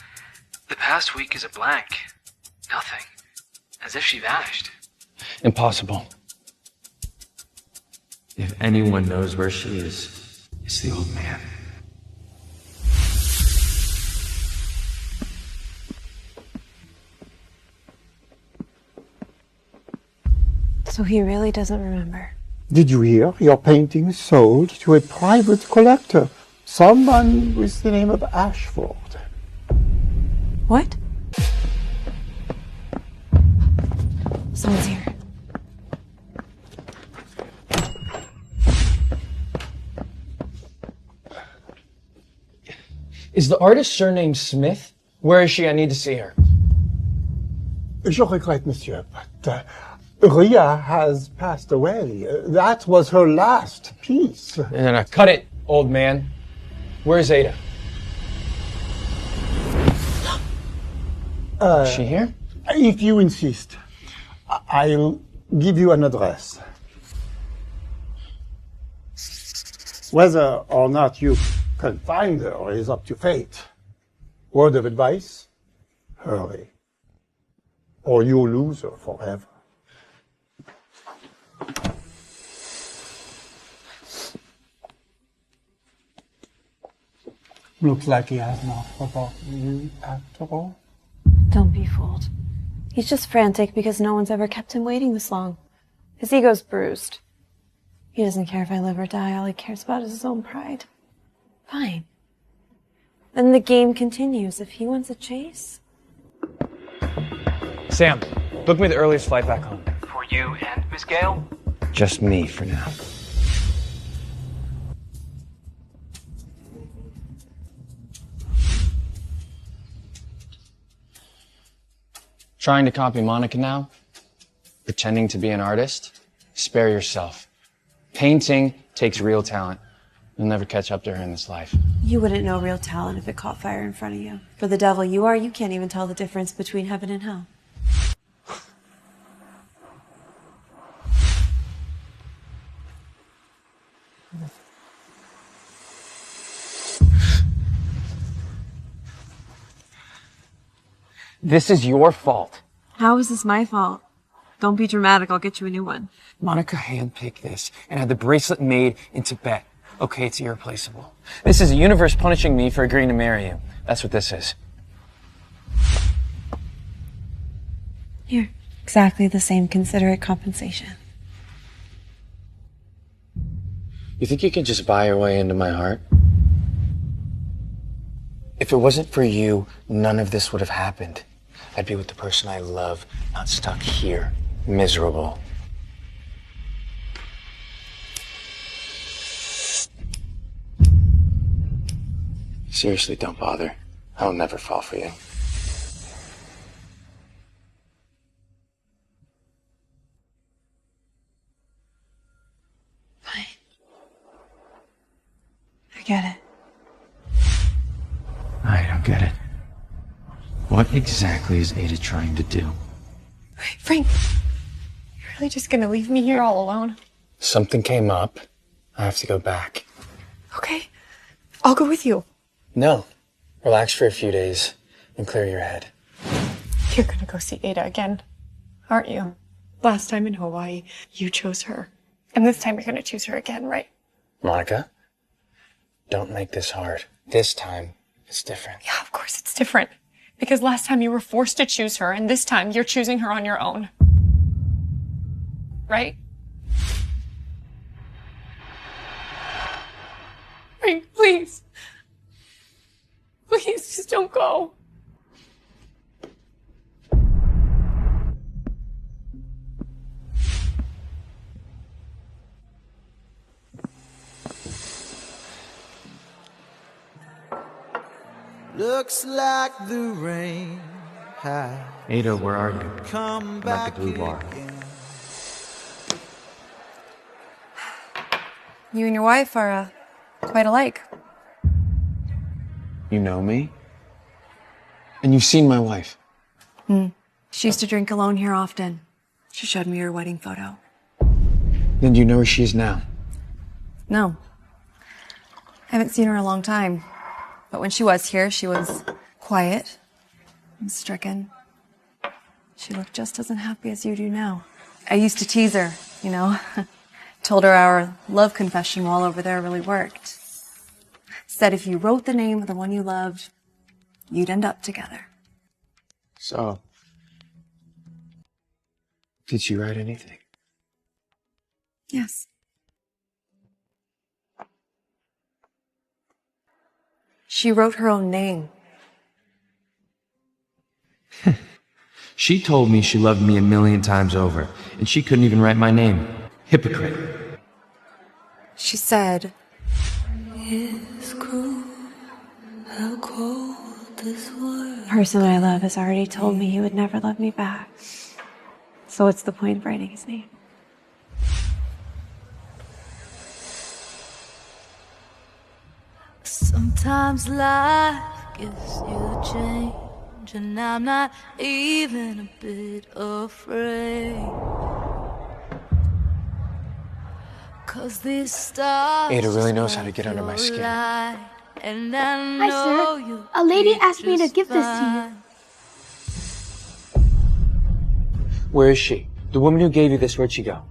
The past week is a blank. Nothing. As if she vanished. Impossible. If anyone knows where she is, it's the old man. So he really doesn't remember. Did you hear? Your painting sold to a private collector. Someone with the name of Ashford. What? Someone's here. Is the artist surname Smith? Where is she? I need to see her. Je regrette, monsieur, but Ria has passed away. That was her last piece. No, cut it, old man. Where's Ada? Is she here? If you insist, I'll give you an address. Whether or not you can find her is up to fate. Word of advice? Hurry. Or you'll lose her forever. Looks like he has not forgotten you after all. Don't be fooled. He's just frantic because no one's ever kept him waiting this long. His ego's bruised. He doesn't care if I live or die. All he cares about is his own pride. Fine. Then the game continues. If he wants a chase... Sam, book me the earliest flight back home. For you and Miss Gale? Just me for now. Trying to copy Monica now? Pretending to be an artist? Spare yourself. Painting takes real talent. You'll never catch up to her in this life. You wouldn't know real talent if it caught fire in front of you. For the devil you are, you can't even tell the difference between heaven and hell. This is your fault. How is this my fault? Don't be dramatic, I'll get you a new one. Monica handpicked this and had the bracelet made in Tibet. Okay, it's irreplaceable. This is the universe punishing me for agreeing to marry you. That's what this is. Here, exactly the same considerate compensation. You think you can just buy your way into my heart? If it wasn't for you, none of this would have happened. I'd be with the person I love, not stuck here, miserable. Seriously, don't bother. I'll never fall for you. Fine. Forget it. I don't get it. What exactly is Ada trying to do? Wait, Frank, you're really just gonna leave me here all alone? Something came up. I have to go back. Okay, I'll go with you. No. Relax for a few days. and clear your head. You're gonna go see Ada again, aren't you? Last time in Hawaii, you chose her. And this time you're gonna choose her again, right? Monica, don't make this hard. This time, it's different. Yeah, of course it's different. Because last time you were forced to choose her, and this time you're choosing her on your own. Right? Right, please. Please, just don't go. Looks like the rain has Ada, where are you? come I'm at the Blue Bar. You and your wife are quite alike. You know me? And you've seen my wife. She used to drink alone here often. She showed me her wedding photo. Then do you know where she is now? No. I haven't seen her in a long time. But when she was here, she was quiet and stricken. She looked just as unhappy as you do now. I used to tease her, you know. Told her our love confession while over there really worked. Said if you wrote the name of the one you loved, you'd end up together. So, did she write anything? Yes. She wrote her own name. She told me she loved me 1,000,000 times over, and she couldn't even write my name. Hypocrite. She said, It's cruel how cold this world. The person I love has already told me he would never love me back. So what's the point of writing his name? Sometimes life gives you a change, and I'm not even a bit afraid. 'Cause these stars Ada really knows how to get under my skin. and I Hi, know sir. you. A lady asked me to give this to you. Where is she? The woman who gave you this, where'd she go?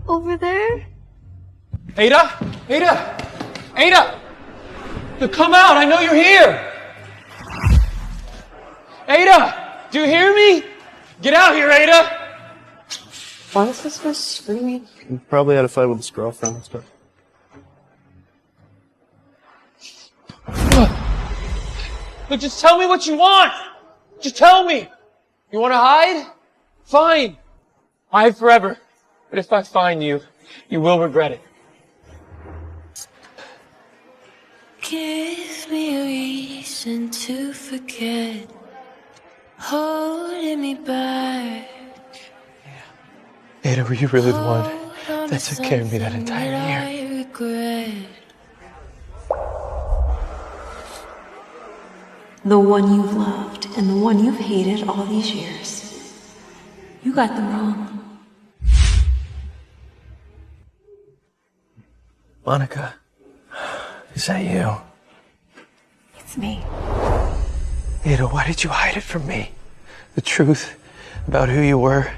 Over there? Ada? Ada? Ada! Come out! I know you're here! Ada! Do you hear me? Get out here, Ada! Why was this guy screaming? He probably had a fight with his girlfriend and stuff. Look, just tell me what you want! Just tell me! You want to hide? Fine. Hide forever. But if I find you, you will regret it. Give me a reason to forget, holding me back. Ada, were you really the one that took care of me that entire year? I regret. The one you've loved and the one you've hated all these years. You got them wrong. Monica, is that you? It's me. Ada, why did you hide it from me? The truth about who you were,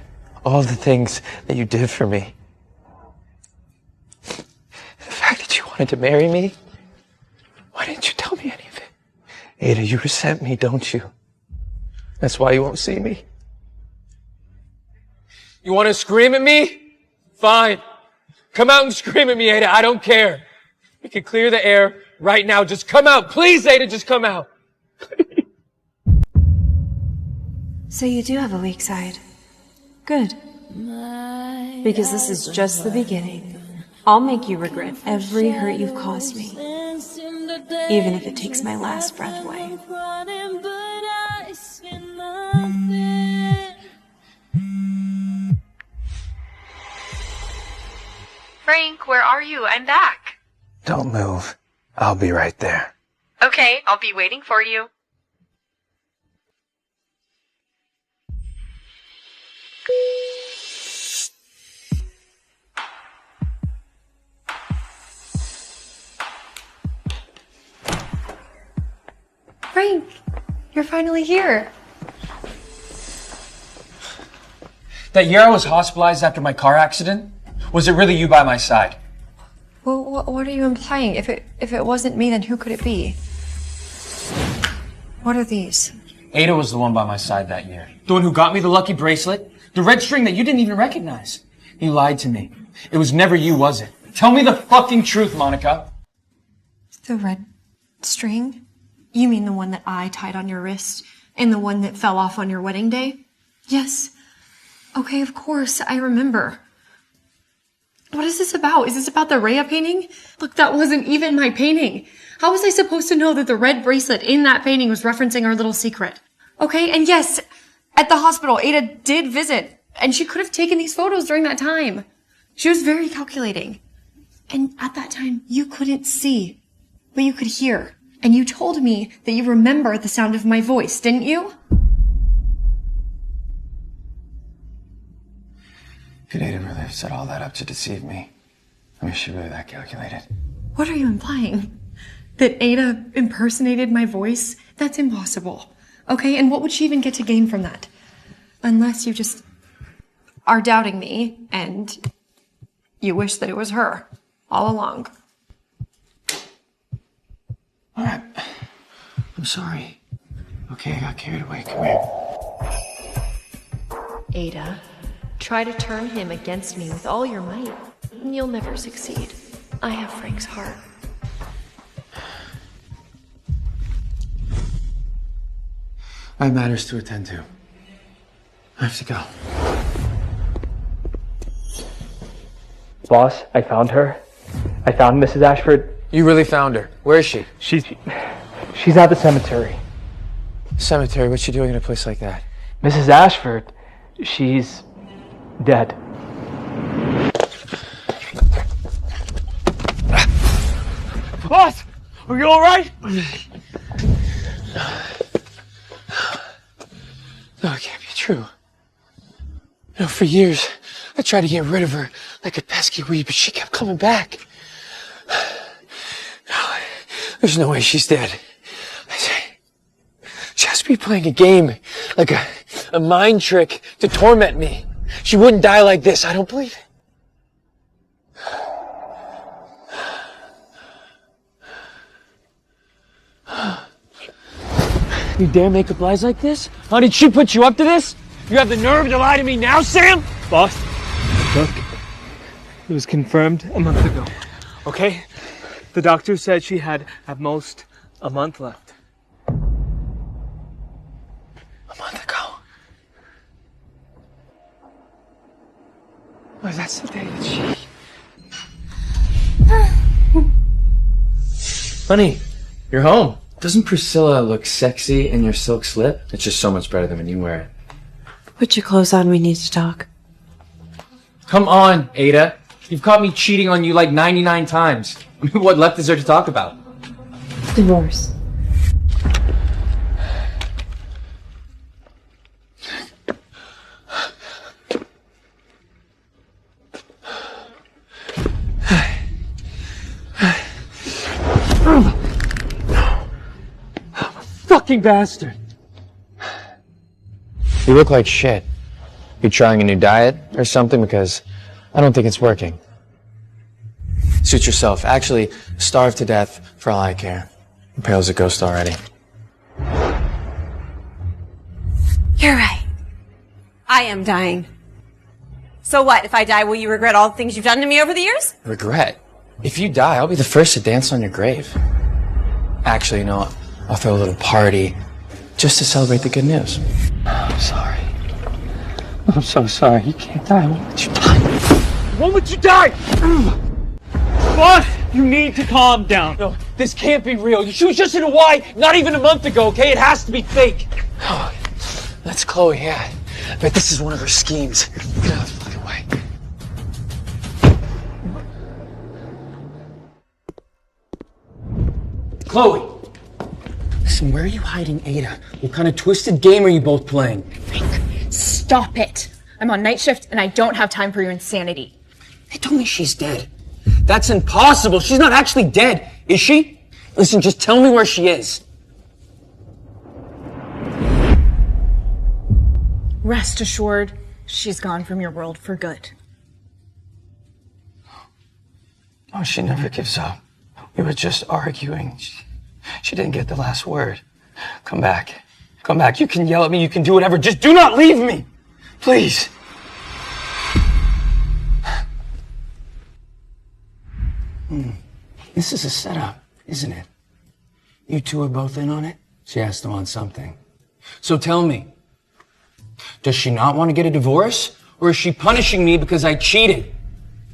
all the things that you did for me. The fact that you wanted to marry me. Why didn't you tell me any of it? Ada, you resent me, don't you? That's why you won't see me. You want to scream at me? Fine. Come out and scream at me, Ada. I don't care. We can clear the air right now. Just come out. Please, Ada, just come out. So you do have a weak side. Good. Because this is just the beginning. I'll make you regret every hurt you've caused me. Even if it takes my last breath away. Frank, where are you? I'm back. Don't move. I'll be right there. Okay, I'll be waiting for you. Frank, You're finally here. That year I was hospitalized after my car accident, was it really you by my side? Well, what are you implying? If it wasn't me, then who could it be? What are these? Ada was the one by my side that year. The one who got me the lucky bracelet, the red string that you didn't even recognize. You lied to me. It was never you, was it? Tell me the fucking truth, Monica. The red string? You mean the one that I tied on your wrist and the one that fell off on your wedding day? Yes. Okay, of course, I remember. What is this about? Is this about the Rhea painting? Look, that wasn't even my painting. How was I supposed to know that the red bracelet in that painting was referencing our little secret? Okay, and yes, at the hospital, Ada did visit, and she could have taken these photos during that time. She was very calculating. And at that time, you couldn't see, but you could hear. And you told me that you remember the sound of my voice, didn't you? Could Ada really have set all that up to deceive me? I mean, is she really that calculated? What are you implying? That Ada impersonated my voice? That's impossible. Okay, and what would she even get to gain from that? Unless you just are doubting me and you wish that it was her all along. All right. I'm sorry. Okay, I got carried away. Come here. Ada, try to turn him against me with all your might, and you'll never succeed. I have Frank's heart. I have matters to attend to. I have to go. Boss, I found her. I found Mrs. Ashford. You really found her. Where is she? She's at the cemetery. Cemetery? What's she doing in a place like that? Mrs. Ashford, she's dead. Boss, are you all right? No, it can't be true. You know, for years, I tried to get rid of her like a pesky weed, but she kept coming back. No, there's no way she's dead. She has to be playing a game, like a mind trick to torment me. She wouldn't die like this. I don't believe it. You dare make up lies like this? How did she put you up to this? You have the nerve to lie to me now, Sam? Boss, look, it was confirmed a month ago, okay? The doctor said she had, at most, a month left. A month ago? Well, that's the day that she... Honey, you're home. Doesn't Priscilla look sexy in your silk slip? It's just so much better than when you wear it. Put your clothes on, we need to talk. Come on, Ada. You've caught me cheating on you like 99 times. I mean, what left is there to talk about? Divorce. Fucking bastard. You look like shit. You trying a new diet or something? Because I don't think it's working. Suit yourself. Actually, starve to death for all I care. You're pale as a ghost already. You're right. I am dying. So what? If I die, will you regret all the things you've done to me over the years? Regret? If you die, I'll be the first to dance on your grave. Actually, you know, I'll throw a little party just to celebrate the good news. I'm sorry. I'm so sorry. You can't die. I won't let you die. Won't let you die! Boss, you need to calm down. No, this can't be real. She was just in Hawaii not even a month ago, okay? It has to be fake. Oh, that's Chloe, yeah. I bet this is one of her schemes. Get out of the fucking way. Chloe! Listen, where are you hiding Ada? What kind of twisted game are you both playing? Stop it. I'm on night shift and I don't have time for your insanity. They told me she's dead. That's impossible. She's not actually dead, is she? Listen, just tell me where she is. Rest assured, she's gone from your world for good. Oh, she never gives up. We were just arguing. She didn't get the last word. Come back. Come back. You can yell at me. You can do whatever. Just do not leave me. Please. This is a setup, isn't it? You two are both in on it? She asked him on something. So tell me, does she not want to get a divorce? Or is she punishing me because I cheated?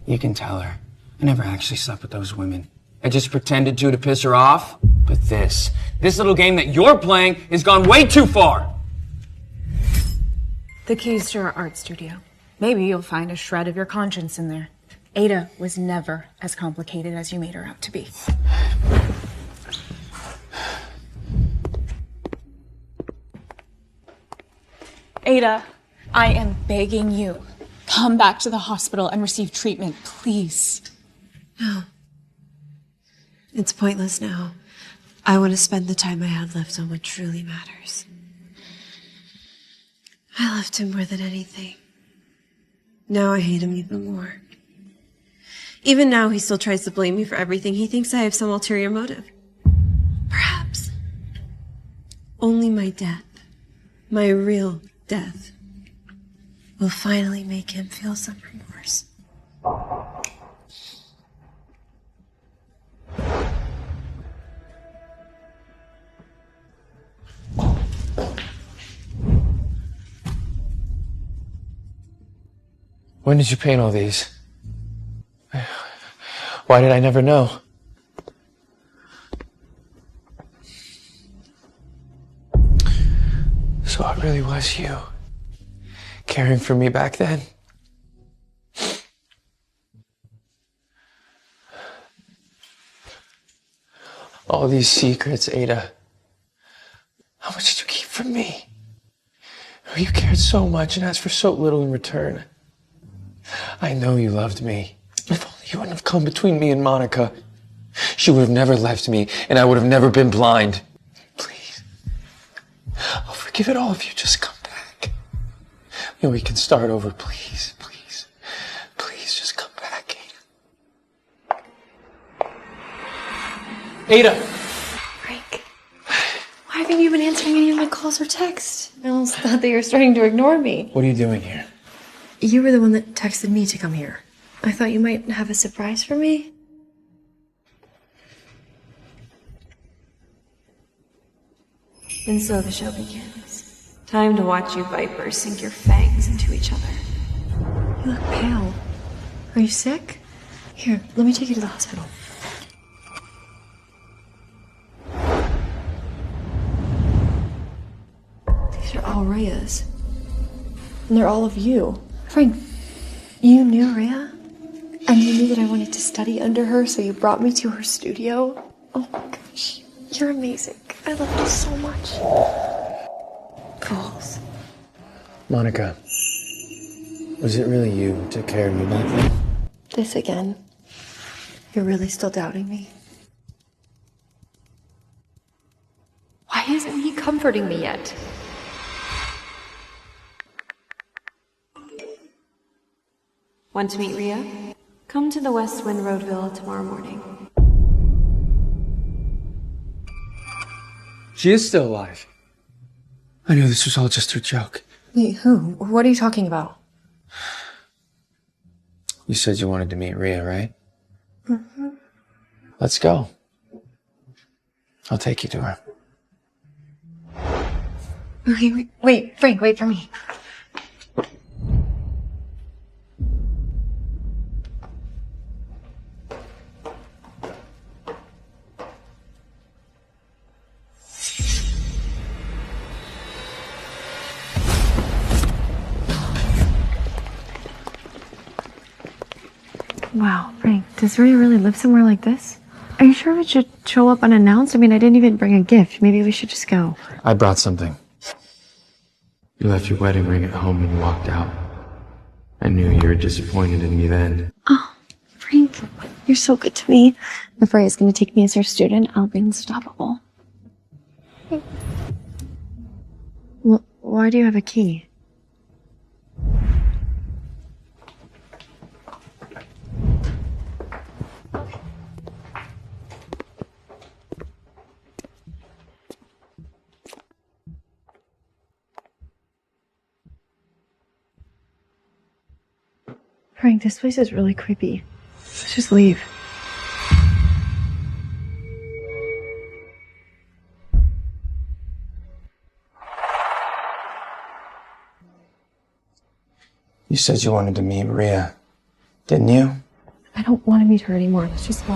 You can tell her. I never actually slept with those women. I just pretended to piss her off. But this little game that you're playing has gone way too far. The keys to our art studio. Maybe you'll find a shred of your conscience in there. Ada was never as complicated as you made her out to be. Ada, I am begging you. Come back to the hospital and receive treatment, please. No. It's pointless now. I want to spend the time I have left on what truly matters. I loved him more than anything. Now I hate him even more. Even now, he still tries to blame me for everything. He thinks I have some ulterior motive. Perhaps. Only my death, my real death, will finally make him feel some remorse. When did you paint all these? Why did I never know? So it really was you caring for me back then? All these secrets, Ada. How much did you keep from me? You cared so much and asked for so little in return. I know you loved me. If only you wouldn't have come between me and Monica. She would have never left me, and I would have never been blind. Please. I'll forgive it all if you just come back. And we can start over, please, please. Please, just come back, Ada. Ada! Frank, why haven't you been answering any of my calls or texts? I almost thought that you were starting to ignore me. What are you doing here? You were the one that texted me to come here. I thought you might have a surprise for me. And so the show begins. Time to watch you vipers sink your fangs into each other. You look pale. Are you sick? Here, let me take you to the hospital. These are all Rhea's. And they're all of you. Frank, you knew Rhea? And you knew that I wanted to study under her, so you brought me to her studio? Oh my gosh, you're amazing. I love you so much. Fools. Monica, was it really you who took care of me back then? This again. You're really still doubting me? Why isn't he comforting me yet? Want to meet Rhea? Come to the West Wind Road Villa tomorrow morning. She is still alive. I knew this was all just her joke. Wait, who? What are you talking about? You said you wanted to meet Rhea, right? Mm-hmm. Let's go. I'll take you to her. Okay, wait, Frank, wait for me. Wow, Frank, does Rhea really live somewhere like this? Are you sure we should show up unannounced? I mean, I didn't even bring a gift. Maybe we should just go. I brought something. You left your wedding ring at home and you walked out. I knew you were disappointed in me then. Oh, Frank, you're so good to me. If Rhea's going to take me as her student, I'll be unstoppable. Well, why do you have a key? Frank, this place is really creepy. Let's just leave. You said you wanted to meet Maria, didn't you? I don't want to meet her anymore. Let's just go.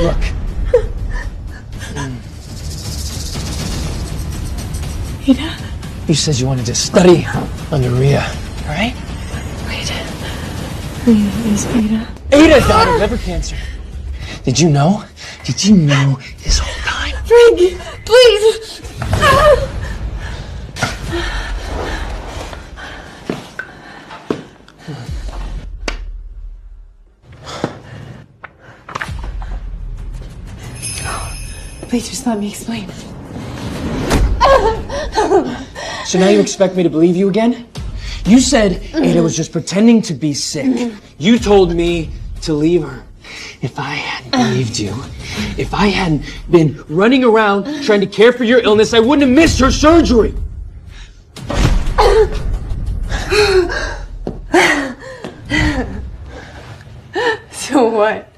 Look. Ada? You said you wanted to study under Maria, all right? Wait. Is Ada? Ada died of liver cancer. Did you know? Did you know this whole time? Frank, please! Please just let me explain. So now you expect me to believe you again? You said Ada was just pretending to be sick. You told me to leave her. If I hadn't believed you, if I hadn't been running around trying to care for your illness, I wouldn't have missed her surgery. So what?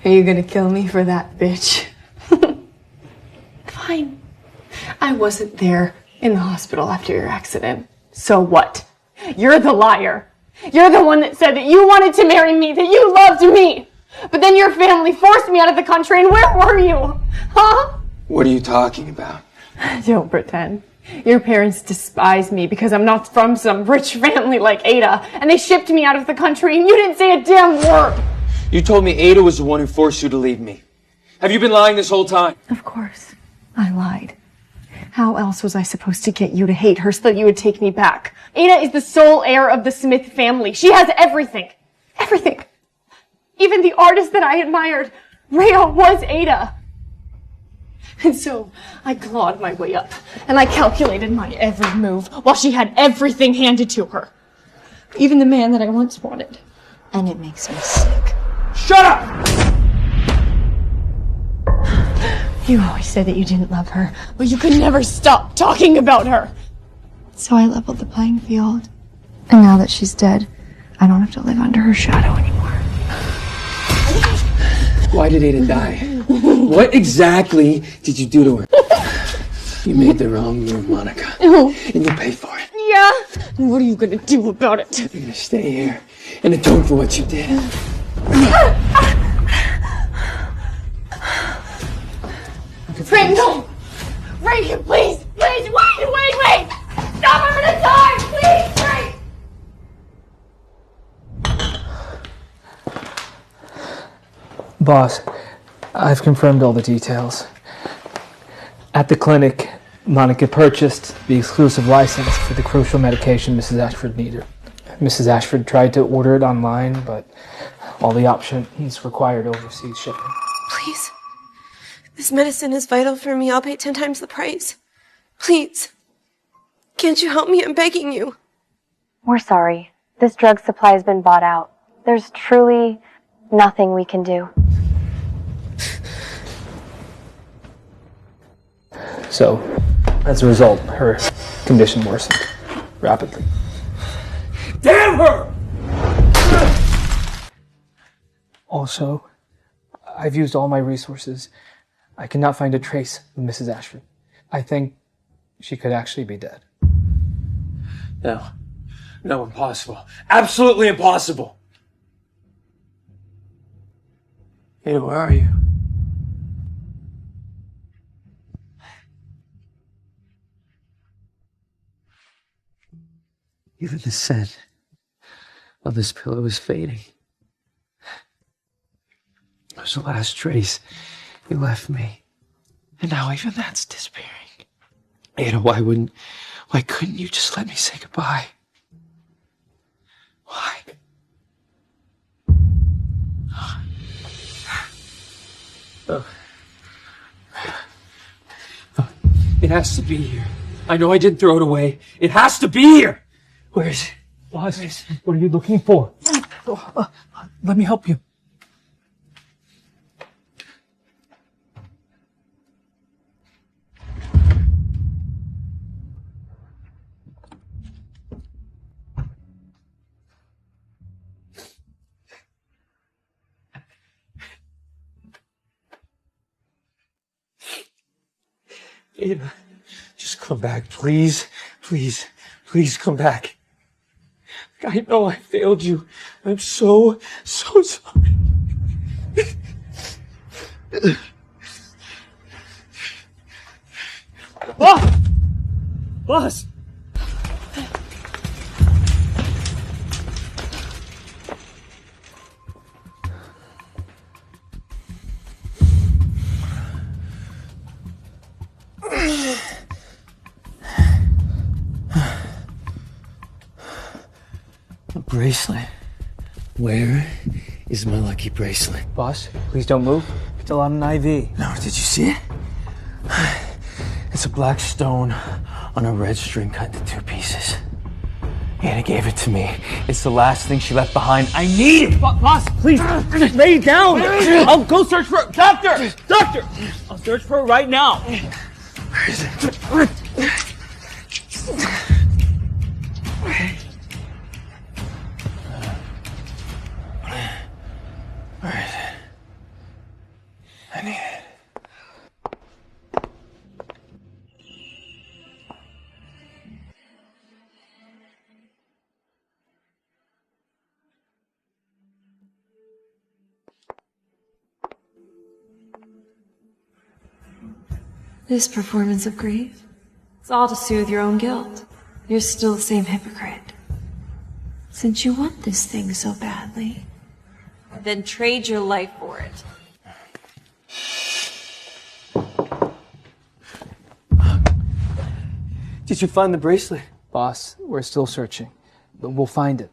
Are you gonna kill me for that, bitch? Fine. I wasn't there in the hospital after your accident. So what? You're the liar. You're the one that said that you wanted to marry me, that you loved me. But then your family forced me out of the country, and where were you? Huh? What are you talking about? Don't pretend. Your parents despise me because I'm not from some rich family like Ada, and they shipped me out of the country, and you didn't say a damn word. You told me Ada was the one who forced you to leave me. Have you been lying this whole time? Of course. I lied. How else was I supposed to get you to hate her so that you would take me back? Ada is the sole heir of the Smith family. She has everything. Everything. Even the artist that I admired, Rhea, was Ada. And so I clawed my way up, and I calculated my every move while she had everything handed to her. Even the man that I once wanted. And it makes me sick. Shut up! You always said that you didn't love her. But you could never stop talking about her. So I leveled the playing field. And now that she's dead, I don't have to live under her shadow anymore. Why did Ada die? What exactly did you do to her? You made the wrong move, Monica. No. And you pay for it. Yeah. And what are you gonna do about it? You're gonna stay here and atone for what you did. Frank, no! Frank, please! Please, wait! Stop, I'm gonna die! Please, Frank! Boss, I've confirmed all the details. At the clinic, Monica purchased the exclusive license for the crucial medication Mrs. Ashford needed. Mrs. Ashford tried to order it online, but all the options required overseas shipping. Please. This medicine is vital for me. I'll pay 10 times the price. Please. Can't you help me? I'm begging you. We're sorry. This drug supply has been bought out. There's truly nothing we can do. So, as a result, her condition worsened rapidly. Damn her! Also, I've used all my resources. I cannot find a trace of Mrs. Ashford. I think she could actually be dead. No, impossible. Absolutely impossible. Ada, where are you? Even the scent of this pillow is fading. It was the last trace you left me. And now even that's disappearing. Ada, why couldn't you just let me say goodbye? Why? It has to be here. I know I didn't throw it away. It has to be here. Where is it? Boss, what are you looking for? Let me help you. Ada, just come back, please. Please, please come back. I know I failed you. I'm so sorry. Boss! Boss! A bracelet. Where is my lucky bracelet? Boss, please don't move. Still on an IV. No, did you see it? It's a black stone on a red string cut into 2 pieces. Anna gave it to me. It's the last thing she left behind. I need it! Boss, please, lay down. I'll go search for it. Doctor! Doctor! I'll search for it right now. Where is it? Where is it? I need it. This performance of grief, it's all to soothe your own guilt. You're still the same hypocrite. Since you want this thing so badly, then trade your life for it. Did you find the bracelet? Boss, we're still searching. But we'll find it.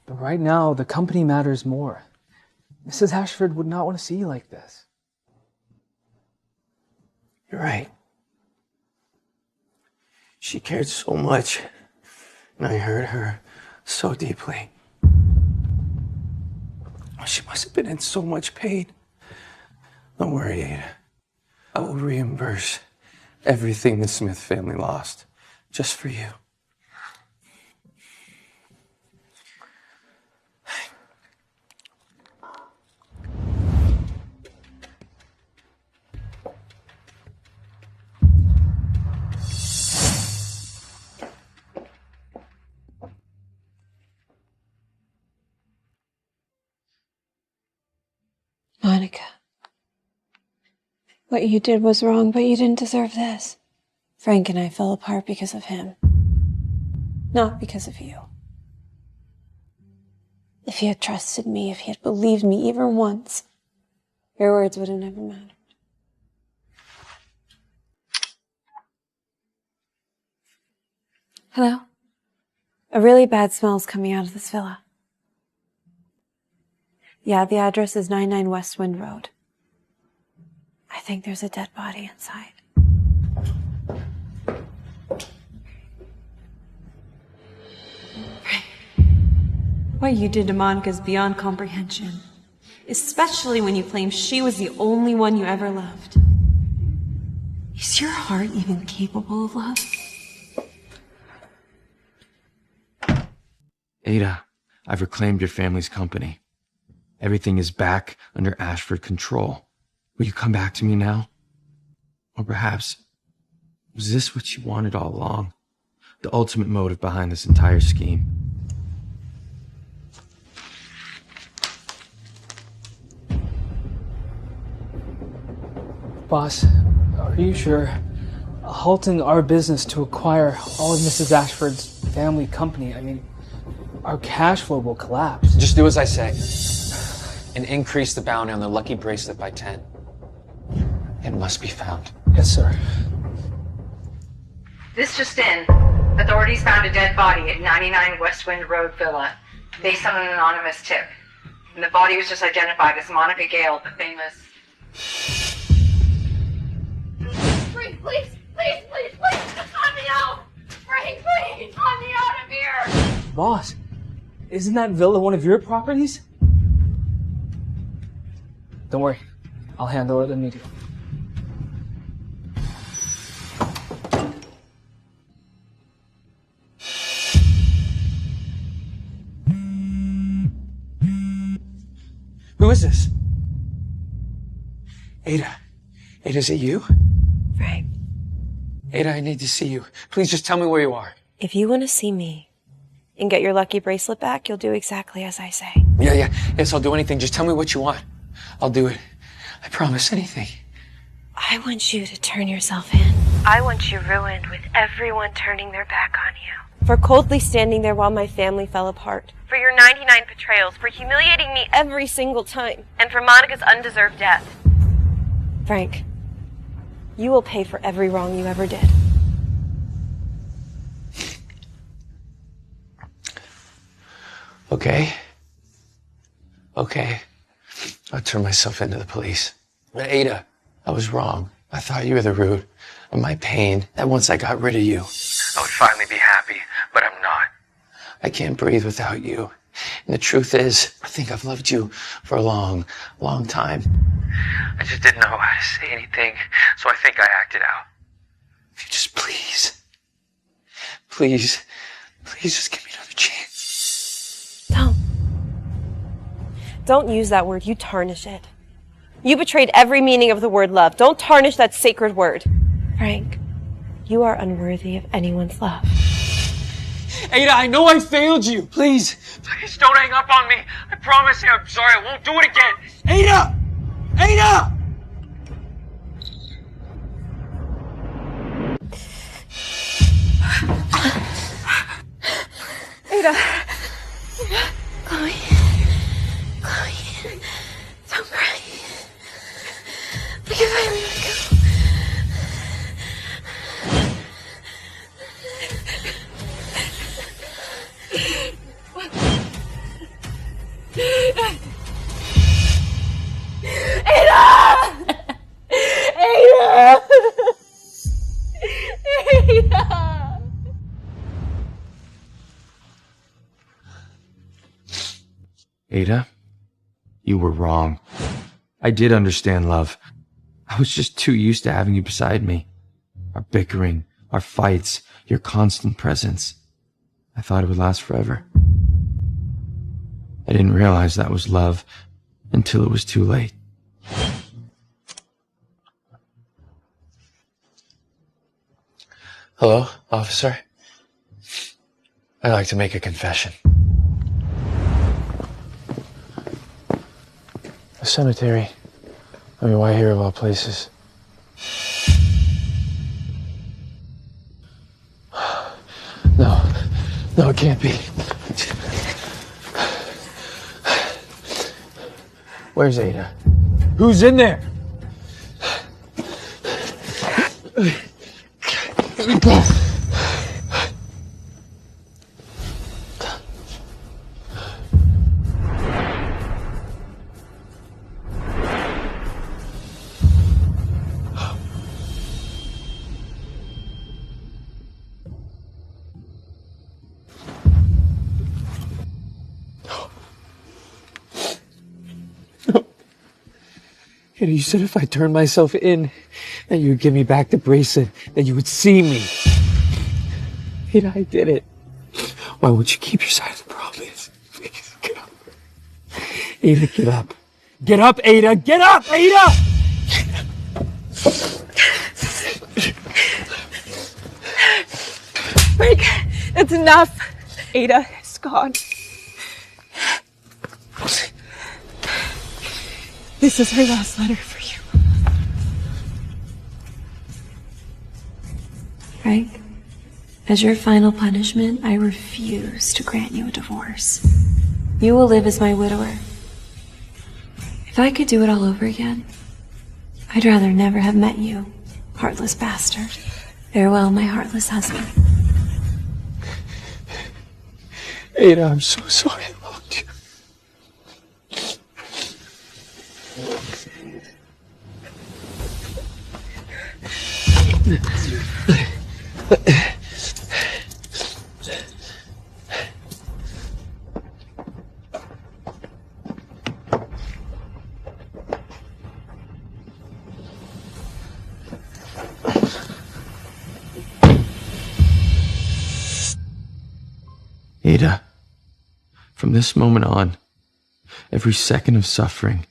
But right now, the company matters more. Mrs. Ashford would not want to see you like this. You're right. She cared so much, and I hurt her so deeply. She must have been in so much pain. Don't worry, Ada. I will reimburse everything the Smith family lost, just for you. Monica, what you did was wrong, but you didn't deserve this. Frank and I fell apart because of him, not because of you. If he had trusted me, if he had believed me even once, your words would have never mattered. Hello? A really bad smell's coming out of this villa. Yeah, the address is 99 West Wind Road. I think there's a dead body inside. What you did to Monica is beyond comprehension. Especially when you claim she was the only one you ever loved. Is your heart even capable of love? Ada, I've reclaimed your family's company. Everything is back under Ashford control. Will you come back to me now? Or perhaps, was this what you wanted all along? The ultimate motive behind this entire scheme? Boss, are you sure? Halting our business to acquire all of Mrs. Ashford's family company, I mean, our cash flow will collapse. Just do as I say. And increase the bounty on the lucky bracelet by 10. It must be found. Yes, sir. This just in. Authorities found a dead body at 99 Westwind Road Villa, based on an anonymous tip. And the body was just identified as Monica Gale, the famous... Frank, please, please, please, please, let me out! Frank, please, let me out of here! Boss, isn't that villa one of your properties? Don't worry, I'll handle it immediately. Who is this? Ada. Ada, is it you? Frank, Ada, I need to see you. Please just tell me where you are. If you want to see me and get your lucky bracelet back, you'll do exactly as I say. Yes, I'll do anything. Just tell me what you want. I'll do it. I promise anything. I want you to turn yourself in. I want you ruined with everyone turning their back on you. For coldly standing there while my family fell apart. For your 99 betrayals. For humiliating me every single time. And for Monica's undeserved death. Frank, you will pay for every wrong you ever did. Okay. I'll turn myself into the police. But Ada, I was wrong. I thought you were the root of my pain, that once I got rid of you, I would finally be happy, but I'm not. I can't breathe without you. And the truth is, I think I've loved you for a long, long time. I just didn't know how to say anything, so I think I acted out. If you just please just give me another chance. Don't use that word. You tarnish it. You betrayed every meaning of the word love. Don't tarnish that sacred word. Frank, you are unworthy of anyone's love. Ada, I know I failed you. Please don't hang up on me. I promise you I'm sorry. I won't do it again. Ada! Ada! Ada. Chloe. Don't cry. Look at my go. Ada, you were wrong. I did understand love. I was just too used to having you beside me. Our bickering, our fights, your constant presence. I thought it would last forever. I didn't realize that was love until it was too late. Hello, officer. I'd like to make a confession. A cemetery. I mean, why here of all places? No, it can't be. Where's Ada? Who's in there? Let me go. And you said if I turned myself in, that you would give me back the bracelet, that you would see me. And I did it. Why would you keep your side of the promise? Please, get up. Ada, get up. Get up, Ada! Get up, Ada! Frank, it's enough. Ada is gone. This is her last letter for you. Frank, as your final punishment, I refuse to grant you a divorce. You will live as my widower. If I could do it all over again, I'd rather never have met you, heartless bastard. Farewell, my heartless husband. Ada, I'm so sorry I wronged you. Ada, from this moment on, every second of suffering,